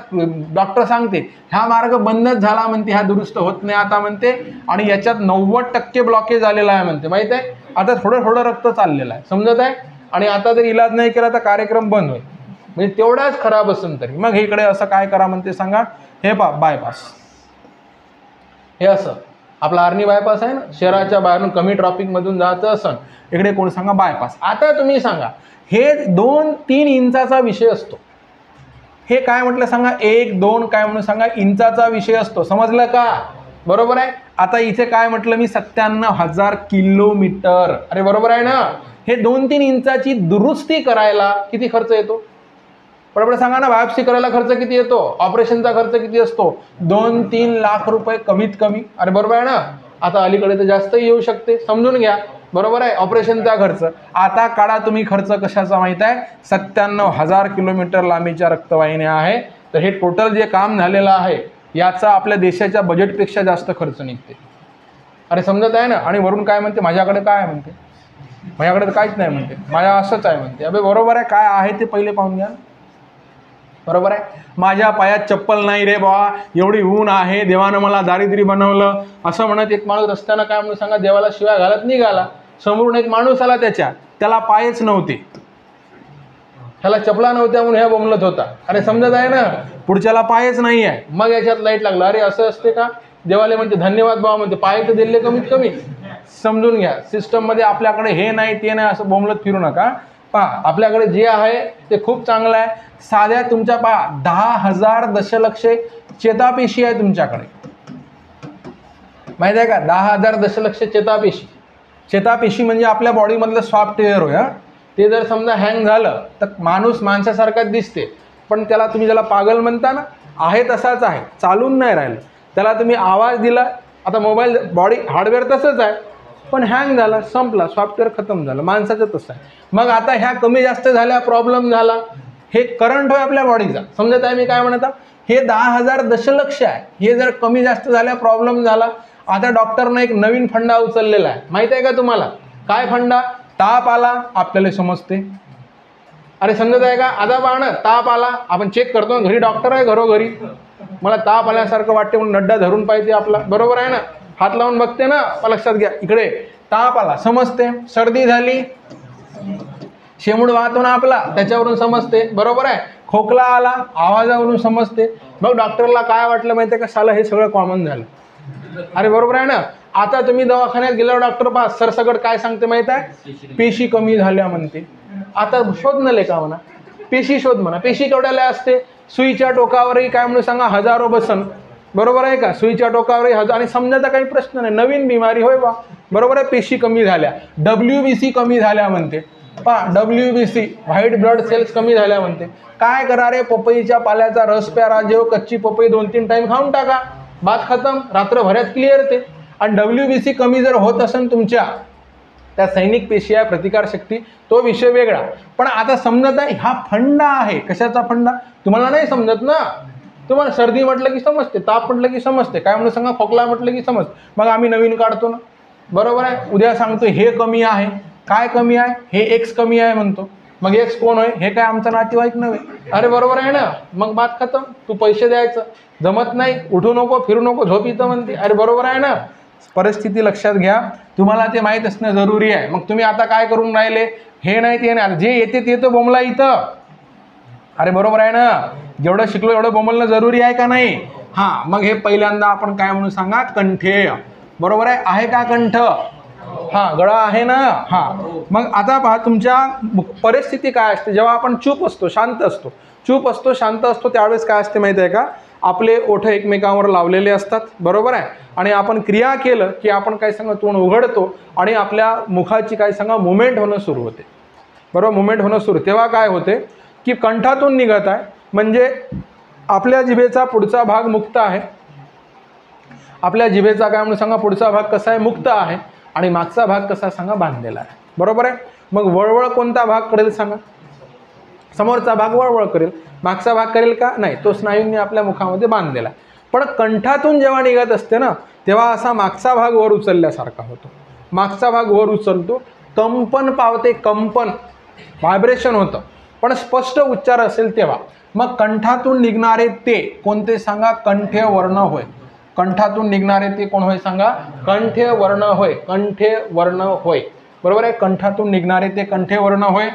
डॉक्टर सांगते हा मार्ग बंदच झाला म्हणते, हा दुरुस्त होत नाही आता म्हणते आणि याच्यात 90% ब्लॉकेज आलेला आहे म्हणते. माहीत आहे? आता थोडं थोडं रक्त चाललेलं आहे. समजत आहे? आणि आता जर इलाज नाही केला तर कार्यक्रम बंद होईल. म्हणजे तेवढाच खराब असेल तरी मग इकडे असं काय करा म्हणते सांगा? हे पहा बायपास. हे असं आपला आर्नी बायपास आहे ना, शहराच्या बाहेरून कमी ट्रॅफिकमधून जायचं असं इकडे कोण सांगा? बायपास. आता तुम्ही सांगा हे 2-3 इंचाचा विषय असतो. हे काय म्हटलं सांगा? 1-2 काय म्हणून सांगा? इंचाचा विषय असतो. समजलं का? बरोबर आहे. आता इथे काय म्हटलं मी? 97,000 किलोमीटर. अरे बरोबर आहे ना? हे 2-3 इंचाची दुरुस्ती करायला किती खर्च येतो? बरोबर सांगा ना. बायोप्सी करायला खर्च किती येतो? ऑपरेशनचा खर्च किती असतो? 2-3 लाख रुपये कमीत कमी. अरे बरोबर आहे ना? आता अलीकडे तर जास्तही येऊ शकते. समजून घ्या. बरोबर आहे. ऑपरेशनचा खर्च. आता काढा तुम्ही खर्च कशाचा माहित आहे? 97,000 किलोमीटर लांबीच्या रक्तवाहिन्या आहे. तर हे टोटल जे काम झालेलं आहे याचा आपल्या देशाच्या बजेटपेक्षा जास्त खर्च निघते. अरे समजत आहे ना? आणि वरून काय म्हणते? माझ्याकडे काय आहे म्हणते? माझ्याकडे तर काहीच नाही म्हणते. माझ्या असंच आहे म्हणते. अबे बरोबर आहे. काय आहे ते पहिले पाहून घ्या. बरोबर आहे. माझ्या पायात चप्पल नाही रे बाबा, एवढी ऊन आहे, देवानं मला दारिद्र्य बनवलं असं म्हणत एक माणूस रस्त्यानं काय म्हणून सांगा? देवाला शिवाय घालत निघाला. समोरून एक माणूस आला त्याला पायच नव्हते. ह्याला चपला नव्हत्या म्हणून ह्या बोंबलत होता. अरे समजत आहे ना, पुढच्याला पायच नाही आहे. मग याच्यात लाईट लागला. अरे असं असते का? देवाले म्हणते धन्यवाद बाबा, म्हणते पाय तर दिले कमीत कमी. समजून घ्या, सिस्टममध्ये आपल्याकडे हे नाही ते नाही असं बोंबलत फिरू नका. पहा आपल्याकडे जे आहे ते खूप चांगलं आहे. साध्या तुमच्या 10,000 दशलक्ष चेतापेशी आहे तुमच्याकडे, माहिती आहे का? 10,000 दशलक्ष चेतापेशी. चेतापेशी म्हणजे आपल्या बॉडीमधलं सॉफ्टवेअर होय. ते जर समजा हँग झालं तर माणूस माणसासारखाच दिसते, पण त्याला तुम्ही ज्याला पागल म्हणता ना, आहे तसाच आहे, चालून नाही राहिलं. त्याला तुम्ही आवाज दिला, आता मोबाईल बॉडी हार्डवेअर तसंच आहे, पण हँग झाला, संपला, सॉफ्टवेअर खतम झालं. माणसाचं तसं आहे. मग आता ह्या कमी जास्त झाल्या, प्रॉब्लेम झाला, हे करंट होय आपल्या बॉडीचा. समजत आहे मी काय म्हणता? हे 10,000 दशलक्ष आहे. हे जर कमी जास्त झाल्या, प्रॉब्लेम झाला. आता डॉक्टरनं एक नवीन फंडा उचललेला आहे, माहिती आहे का तुम्हाला? काय फंडा? ताप आला आपल्याला समजते. अरे समजत आहे का? आता पहा ना, ताप आला, आपण चेक करतो, घरी डॉक्टर आहे घरोघरी. मला ताप आल्यासारखं वाटते म्हणून नड्डा धरून पाहिजे आपला, बरोबर आहे ना? हात लावून बघते ना, लक्षात घ्या. इकडे ताप आला समजते, सर्दी झाली, शेमूड वाहतो ना आपला, त्याच्यावरून समजते, बरोबर आहे? खोकला आला, आवाजावरून समजते. मग डॉक्टरला काय वाटलं माहिती आहे का? साला हे सगळं कॉमन झालं. अरे बरोबर आहे ना? आता तुम्ही दवाखान्यात गेल्यावर डॉक्टर पहा सरसकट काय सांगते माहित आहे? पेशी कमी झाल्या म्हणते. आता शोध नले का म्हणा, पेशी शोध म्हणा. पेशी केवढ्याला असते? सुईच्या टोकावरही काय म्हणून सांगा, हजारो बसन, बरोबर आहे का? सुईच्या टोकावरही हजार. आणि समजायचा काही प्रश्न नाही, नवीन बिमारी होय बा, बरोबर आहे? पेशी कमी झाल्या, WBC कमी झाल्या म्हणते. पहा WBC व्हाईट ब्लड सेल्स कमी झाल्या म्हणते. काय करा रे, पपईच्या पाल्याचा रस प्यारा, जेव कच्ची पपई 2-3 टाइम खाऊन टाका, बात खतम, रात्रभरात क्लिअर ते. आणि WBC कमी जर होत असेल तुमच्या, त्या सैनिक पेशी आहे, प्रतिकारशक्ती, तो विषय वेगळा. पण आता समजत आहे हा फंडा आहे. कशाचा फंडा? तुम्हाला नाही समजत ना. तुम्हाला सर्दी म्हटलं की समजते, ताप म्हटलं की समजते, काय म्हणून सांगा खोकला म्हटलं की समजते. मग आम्ही नवीन काढतो ना, बरोबर आहे? उद्या सांगतो हे कमी आहे. काय कमी आहे? हे X कमी आहे म्हणतो. मग X कोण आहे? हे काय आमचा नातेवाईक नव्हे. अरे बरोबर आहे ना? मग बात खतम. तू पैसे द्यायचं जमत नाही, उठू नको, फिरू नको, झोप इथं म्हणते. अरे बरोबर आहे ना? परिस्थिती लक्षात घ्या, तुम्हाला ते माहीत असणं जरुरी आहे. मग तुम्ही आता काय करून राहिले? हे नाही ते नाही, जे येते ते तर बोंबला इथं. अरे बरोबर आहे ना? जेवढं शिकलो एवढं बोंबलणं जरुरी आहे का नाही? हां, मग हे पहिल्यांदा आपण काय म्हणून सांगा? कंठेय, बरोबर आहे? आहे का कंठ? हां, गळा आहे ना? हां. मग आता पहा तुमच्या परिस्थिती काय असते जेव्हा आपण चूप असतो, शांत असतो. चूप असतो, शांत असतो, त्यावेळेस काय असते माहिती आहे का? आपले ओठ एकमेकांवर लावलेले असतात, बरोबर आहे? आणि आपण क्रिया केलं की आपण काय सांगा तोंड उघडतो आणि आपल्या मुखाची काय सांगा मुवमेंट होणं सुरू होते, बरोबर? मुवमेंट होणं सुरू. तेव्हा काय होते की कंठातून निघत आहे, म्हणजे आपल्या जिभेचा पुढचा भाग मुक्त आहे. आपल्या जिभेचा काय म्हणून सांगा पुढचा भाग कसा आहे? मुक्त आहे. आणि मागचा भाग कसा सांगा? बांधलेला आहे, बरोबर आहे? मग वळवळ कोणता भाग करेल सांगा? समोरचा भाग वळवळ करेल, मागचा भाग करेल का? नाही, तो स्नायूंनी आपल्या मुखामध्ये बांधलेला आहे. पण कंठातून जेव्हा निघत असते ना, तेव्हा असा मागचा भाग वर उचलल्यासारखा होतो. मागचा भाग वर उचलतो, कंपन पावते, कंपन, व्हायब्रेशन होतं, पण स्पष्ट उच्चार असेल तेव्हा. मग कंठातून निघणारे ते कोणते सांगा? कंठ्य वर्ण होय. कंठातून निघणारे ते कोण होय सांगा? कंठ्य वर्ण होय. कंठ्य वर्ण होय, बरोबर आहे? कंठातून निघणारे ते कंठ्य वर्ण होय.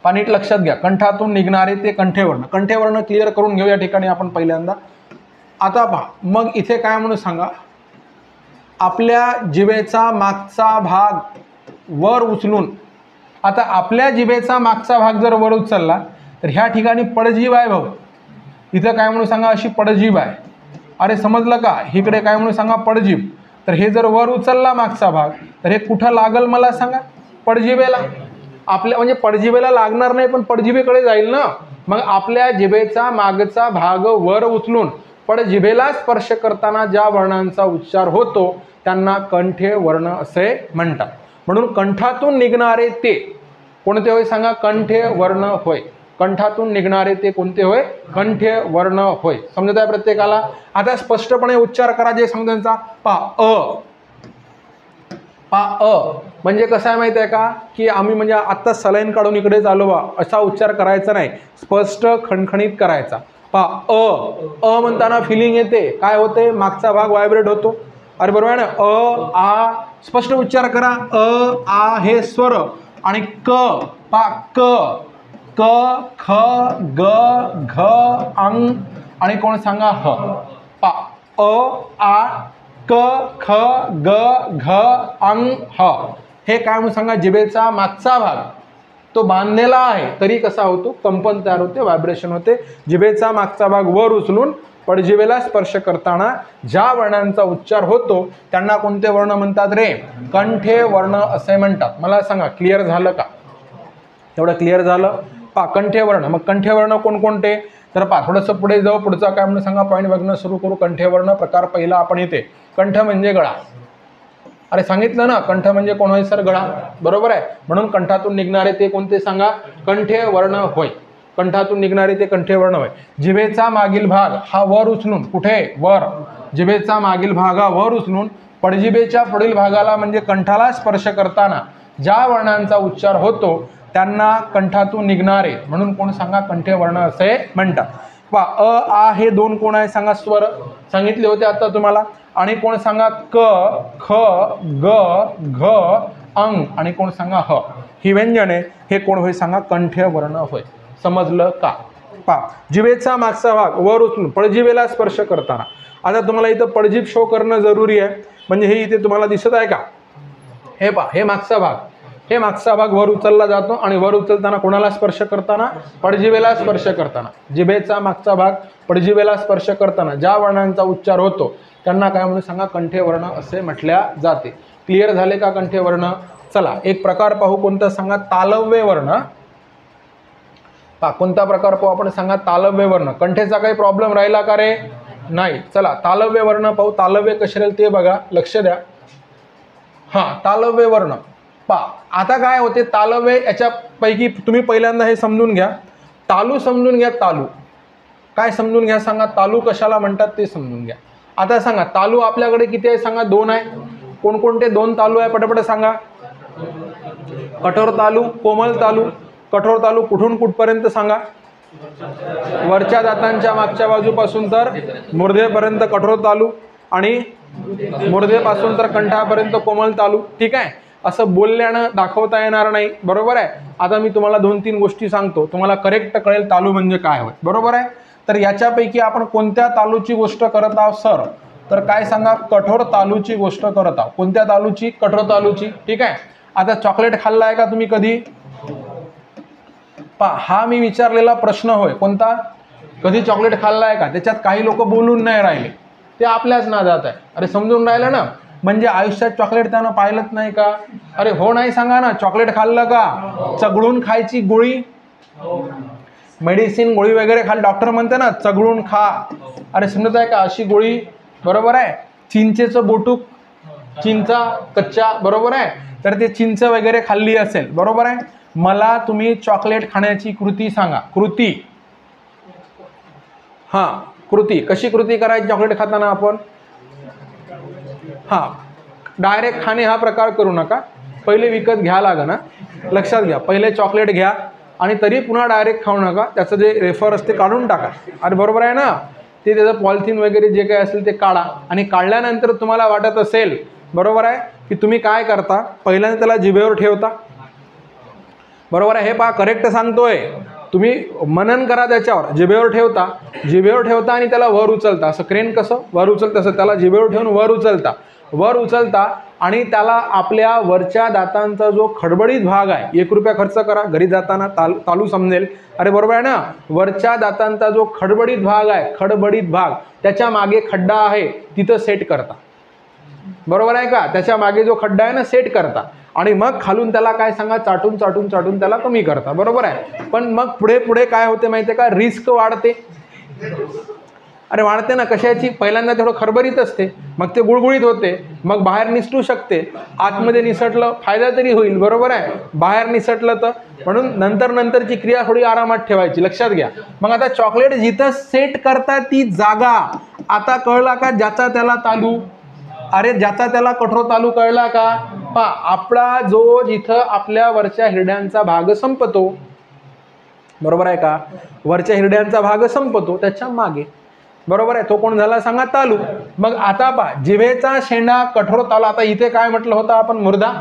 नीट लक्षात घ्या, कंठातून निघणारे ते कंठ्यवर्ण. कंठ्यवर्ण क्लिअर करून घेऊ या ठिकाणी आपण पहिल्यांदा. आता पहा, मग इथे काय म्हणून सांगा? आपल्या जिभेचा मागचा भाग वर उचलून, आता आपल्या जिभेचा मागचा भाग जर वर उचलला तर ह्या ठिकाणी पडजीभ आहे भाऊ. इथं काय म्हणून सांगा? अशी पडजीभ आहे. अरे समजलं का? इकडे काय म्हणून सांगा? पडजीभ. तर हे जर वर उचलला मागचा भाग तर हे कुठं लागल मला सांगा? पडजिभेला. आपल्या म्हणजे पडजिभेला लागणार नाही, पण पडजिभेकडे जाईल ना. मग आपल्या जिभेचा मागचा भाग वर उचलून पडजिभेला स्पर्श करताना ज्या वर्णांचा उच्चार होतो त्यांना कंठ्य वर्ण असे म्हणतात. म्हणून कंठातून निघणारे ते कोणते होय सांगा? कंठ्य वर्ण होय. कंठातून निघणारे ते कोणते होय? कंठ्य वर्ण होय. समजत आहे प्रत्येकाला? आता स्पष्टपणे उच्चार करा जे समजायचा. पा अ म्हणजे कसं आहे माहिती आहे का? की आम्ही म्हणजे आत्ता सलाईन काढून इकडेच आलो बा असा उच्चार करायचा नाही, स्पष्ट खणखणीत करायचा. पा अ म्हणताना फिलिंग येते, काय होते? मागचा भाग व्हायब्रेट होतो. अरे बरोबर आहे ना? अ आ स्पष्ट उच्चार करा. अ आ हे स्वर आणि क पा क क ख ग घ अंग आणि कोण सांगा ह. पा अ आ क ख ग घ अंग ह. हे काय म्हणून सांगा, जिभेचा मागचा भाग तो बांधलेला आहे तरी कसा होतो, कंपन तयार होते, व्हायब्रेशन होते. जिभेचा मागचा भाग वर उचलून पडजिभेला स्पर्श करताना ज्या वर्णांचा उच्चार होतो त्यांना कोणते वर्ण म्हणतात रे, कंठे वर्ण असे म्हणतात. मला सांगा क्लिअर झालं का? एवढं क्लिअर झालं? पा कंठे वर्ण. मग कंठे वर्ण कोणकोणते, तर पा थोडंसं पुढे जाऊ, पुढचा काय म्हणून सांगा पॉईंट बघणं सुरू करू. कंठे वर्ण प्रकार पहिला आपण इथे, कंठ म्हणजे गळा. अरे सांगितलं ना, कंठ म्हणजे कोण होय सर, गळा. बरोबर आहे. म्हणून कंठातून निघणारे ते कोणते सांगा, कंठे वर्ण होय. कंठातून निघणारे ते कंठे वर्ण होय. जिभेचा मागील भाग हा वर उचलून, कुठे वर, जिभेचा मागील भाग हा वर उचलून पडजिभेच्या पुढील भागाला म्हणजे कंठाला स्पर्श करताना ज्या वर्णांचा उच्चार होतो त्यांना कंठातून निघणारे म्हणून कोण सांगा, कंठे वर्ण असे म्हणतात. पहा अ आ हे दोन कोण आहे सांगा, स्वर सांगितले होते आता तुम्हाला. आणि कोण सांगा, क ख ग घ अंग आणि कोण सांगा ह. ही व्यंजने हे कोण होय सांगा, कंठे वर्ण होय. समजलं का? पहा जिभेचा मागचा भाग वर उचलून पडजिभेला स्पर्श करताना. आता तुम्हाला इथं पडजीभ शो करणं जरुरी आहे. म्हणजे हे इथे तुम्हाला दिसत आहे का, हे पहा हे मागचा भाग, हे मागचा भाग वर उचलला जातो आणि वर उचलताना कोणाला स्पर्श करताना, पडजिभेला स्पर्श करताना. जिभेचा मागचा भाग पडजिभेला स्पर्श करताना ज्या वर्णांचा उच्चार होतो त्यांना काय म्हणून सांगा, कंठे वर्ण असे म्हटल्या जाते. क्लिअर झाले का कंठे वर्ण? चला एक प्रकार पाहू, कोणता सांगा, तालव्य वर्ण. पहा कोणता प्रकार पाहू आपण सांगा, तालव्य वर्ण. कंठेचा काही प्रॉब्लेम राहिला का रे? नाही. चला तालव्य वर्ण पाहू. तालव्य कसे राहील ते बघा, लक्ष द्या. हा तालव्य वर्ण पहा. आता काय होते तालव्य, याच्यापैकी तुम्ही पहिल्यांदा हे समजून घ्या, तालू समजून घ्या. तालू काय समजून घ्या सांगा, तालू कशाला म्हणतात ते समजून घ्या. आता सांगा तालू आपल्याकडे किती आहे सांगा, दोन आहे. कोणकोणते दोन तालू आहे पटापट सांगा. कठोर तालू, कोमल तालू. कठोर तालू कुठून कुठपर्यंत सांगा, वरच्या दातांच्या मागच्या बाजूपासून तर मूर्धेपर्यंत कठोर तालू आणि मूर्धेपासून तर कंठापर्यंत कोमल तालू. ठीक आहे. असं बोलल्यानं दाखवता येणार नाही. बरोबर आहे. आता मी तुम्हाला 2-3 गोष्टी सांगतो, तुम्हाला करेक्ट कळेल तालू म्हणजे काय होय. बरोबर आहे. तर याच्यापैकी आपण कोणत्या तालूची गोष्ट करत आहोत सर, तर काय सांगा, कठोर तालूची गोष्ट करत आहोत. कोणत्या तालूची? कठोर तालूची. ठीक आहे. आता चॉकलेट खाल्ला आहे का तुम्ही कधी? पहा हा मी विचारलेला प्रश्न होय. कोणता? कधी चॉकलेट खाल्ला आहे का? त्याच्यात काही लोक बोलून नाही राहिले, ते आपल्याच नादात आहे. अरे समजून राहिलं ना, म्हणजे आयुष्यात चॉकलेट त्यानं पाहिलंच नाही का? अरे हो नाही सांगा ना. चॉकलेट खाल्लं का? चगळून खायची गोळी, मेडिसिन गोळी वगैरे खाल, डॉक्टर म्हणते ना चगळून खा. अरे समजत आहे का अशी गोळी? बरोबर आहे. चिंचेचं बोटूक, चिंचा कच्च्या, बरोबर आहे. तर ते चिंच वगैरे खाल्ली असेल. बरोबर आहे. मला तुम्ही चॉकलेट खाण्याची कृती सांगा. कृती, हा कृती कशी कृती करायची चॉकलेट खाताना आपण? हा डायरेक्ट खाणे हा प्रकार करू नका. पहिले विकत घ्या लागा ना, लक्षात घ्या. पहिले चॉकलेट घ्या आणि तरी पुन्हा डायरेक्ट खाऊ नका. त्याचं जे रेफर असते काढून टाका. अरे बरोबर आहे ना. ते त्याचं पॉलिथिन वगैरे जे काही असेल ते काढा आणि काढल्यानंतर तुम्हाला वाटत असेल, बरोबर आहे, की तुम्ही काय करता, पहिल्यांदा त्याला जिभेवर ठेवता. बरोबर आहे. हे पहा करेक्ट सांगतोय. तुम्ही मनन करा त्याच्यावर. जिभेवर ठेवता, जिभेवर ठेवता आणि त्याला वर उचलता. असं क्रेन कसं वर उचलतं असं त्याला जिभेवर ठेवून वर उचलता, वर उचलता आणि त्याला आपल्या वरच्या दातांचा जो खडबडीत भाग आहे, 1 रुपया खर्च करा घरी जाताना, तालू समजेल. अरे बरोबर आहे ना. वरच्या दातांचा जो खडबडीत भाग आहे, खडबडीत भाग, त्याच्या मागे खड्डा आहे, तिथं सेट करता. बरोबर आहे का? त्याच्या मागे जो खड्डा आहे ना, सेट करता आणि मग खालून त्याला काय सांगा, चाटून चाटून चाटून त्याला कमी करता. बरोबर आहे. पण मग पुढे पुढे काय होते माहिती आहे का, रिस्क वाढते. अरे वाढते ना. कशाची? पहिल्यांदा तेवढं खरबरीत असते, मग ते गुळगुळीत होते, मग बाहेर निसटू शकते. आतमध्ये निसटलं फायदा तरी होईल. बरोबर आहे. बाहेर निसटलं तर, म्हणून नंतरची क्रिया थोडी आरामात ठेवायची. लक्षात घ्या. मग आता चॉकलेट जिथं सेट करता ती जागा आता कळला का? ज्याचा त्याला तालू. अरे ज्याचा त्याला कठोर तालू कळला का? पहा आपला जो जिथं आपल्या वरच्या हिरड्यांचा भाग संपतो, बरोबर आहे का, वरच्या हिरड्यांचा भाग संपतो त्याच्या मागे, बरोबर आहे, तो कोण झाला सांगा, तालू. मग आता पहा जिभेचा शेंडा कठोर तालू. आता इथे काय म्हटलं होतं आपण, मुर्दा.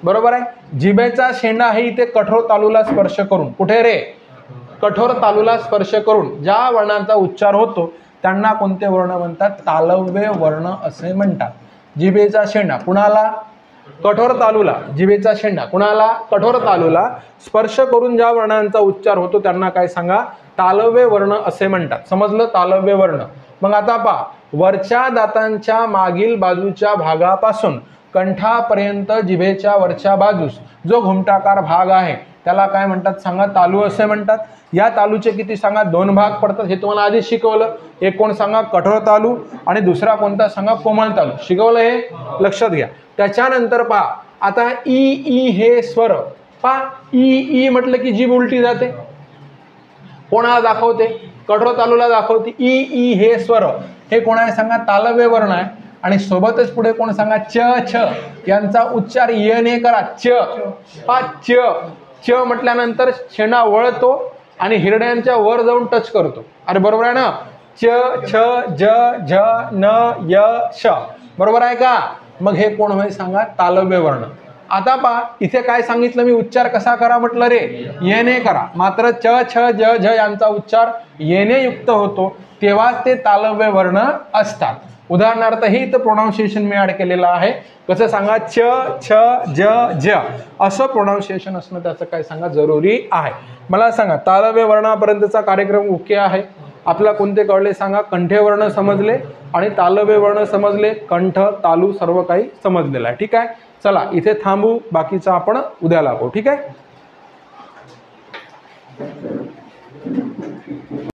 बरोबर आहे. जिभेचा शेंडा हे इथे कठोर तालूला स्पर्श करून, कुठे रे, कठोर तालूला स्पर्श करून ज्या वर्णांचा उच्चार होतो त्यांना कोणते वर्ण म्हणतात? तालव्य वर्ण असे म्हणतात. जिभेचा शेंडा कुणाला? कठोर तालूला. जिभेचा शेंडा कुणाला? कठोर तालूला स्पर्श करून ज्या वर्णांचा उच्चार होतो त्यांना काय सांगा? तालव्य वर्ण असे म्हणतात. समजलं? तालव्य वर्ण. मग आता पहा, वरच्या दातांच्या मागील बाजूच्या भागापासून कंठापर्यंत जिभेच्या वरच्या बाजूस जो घुमटाकार भाग आहे त्याला काय म्हणतात सांगा? तालू असे म्हणतात. या तालूचे किती सांगा? 2 भाग पडतात. हे तुम्हाला आधी शिकवलं. एक कोण सांगा? कठोर तालू आणि दुसरा कोणता सांगा? कोमल तालू. शिकवलं हे? लक्षात घ्या. त्याच्यानंतर पहा, आता ई ई हे स्वर पहा. ई ई म्हटलं की जीभ उलटी जाते. कोणाला दाखवते? कठोर तालूला दाखवते. ई ई हे स्वर हे कोण आहे सांगा? तालव्य वर्ण आहे. आणि सोबतच पुढे कोण सांगा? च छ यांचा उच्चार यने करा. च पहा, च च म्हटल्यानंतर शेंडा वळतो आणि हिरड्यांच्या वर जाऊन टच करतो. अरे बरोबर आहे ना? च छ ज झ न य श. बरोबर आहे का? मग हे कोण होय सांगा? तालव्य वर्ण. आता पहा, इथे काय सांगितलं मी? उच्चार कसा करा म्हटलं रे? येने करा. मात्र च छ ज झ यांचा उच्चार येने युक्त होतो तेव्हाच ते तालव्य वर्ण असतात. उदाहरणार्थ हे इथं प्रोनाउन्सिएशन मी ऍड केलेलं आहे. कसं सांगा? च छ ज झ असं प्रोनाउन्सिएशन असणं त्याचं काय सांगा? जरुरी आहे. मला सांगा, तालव्य वर्णापर्यंतचा कार्यक्रम ओके आहे? आपला कोणते कळले सांगा? कंठे वर्ण समजले आणि तालव्य वर्ण समजले. कंठ तालू सर्व काही समजलेलं आहे. ठीक आहे, चला इथे थांबू. बाकीचं आपण उद्या लागू. ठीक आहे.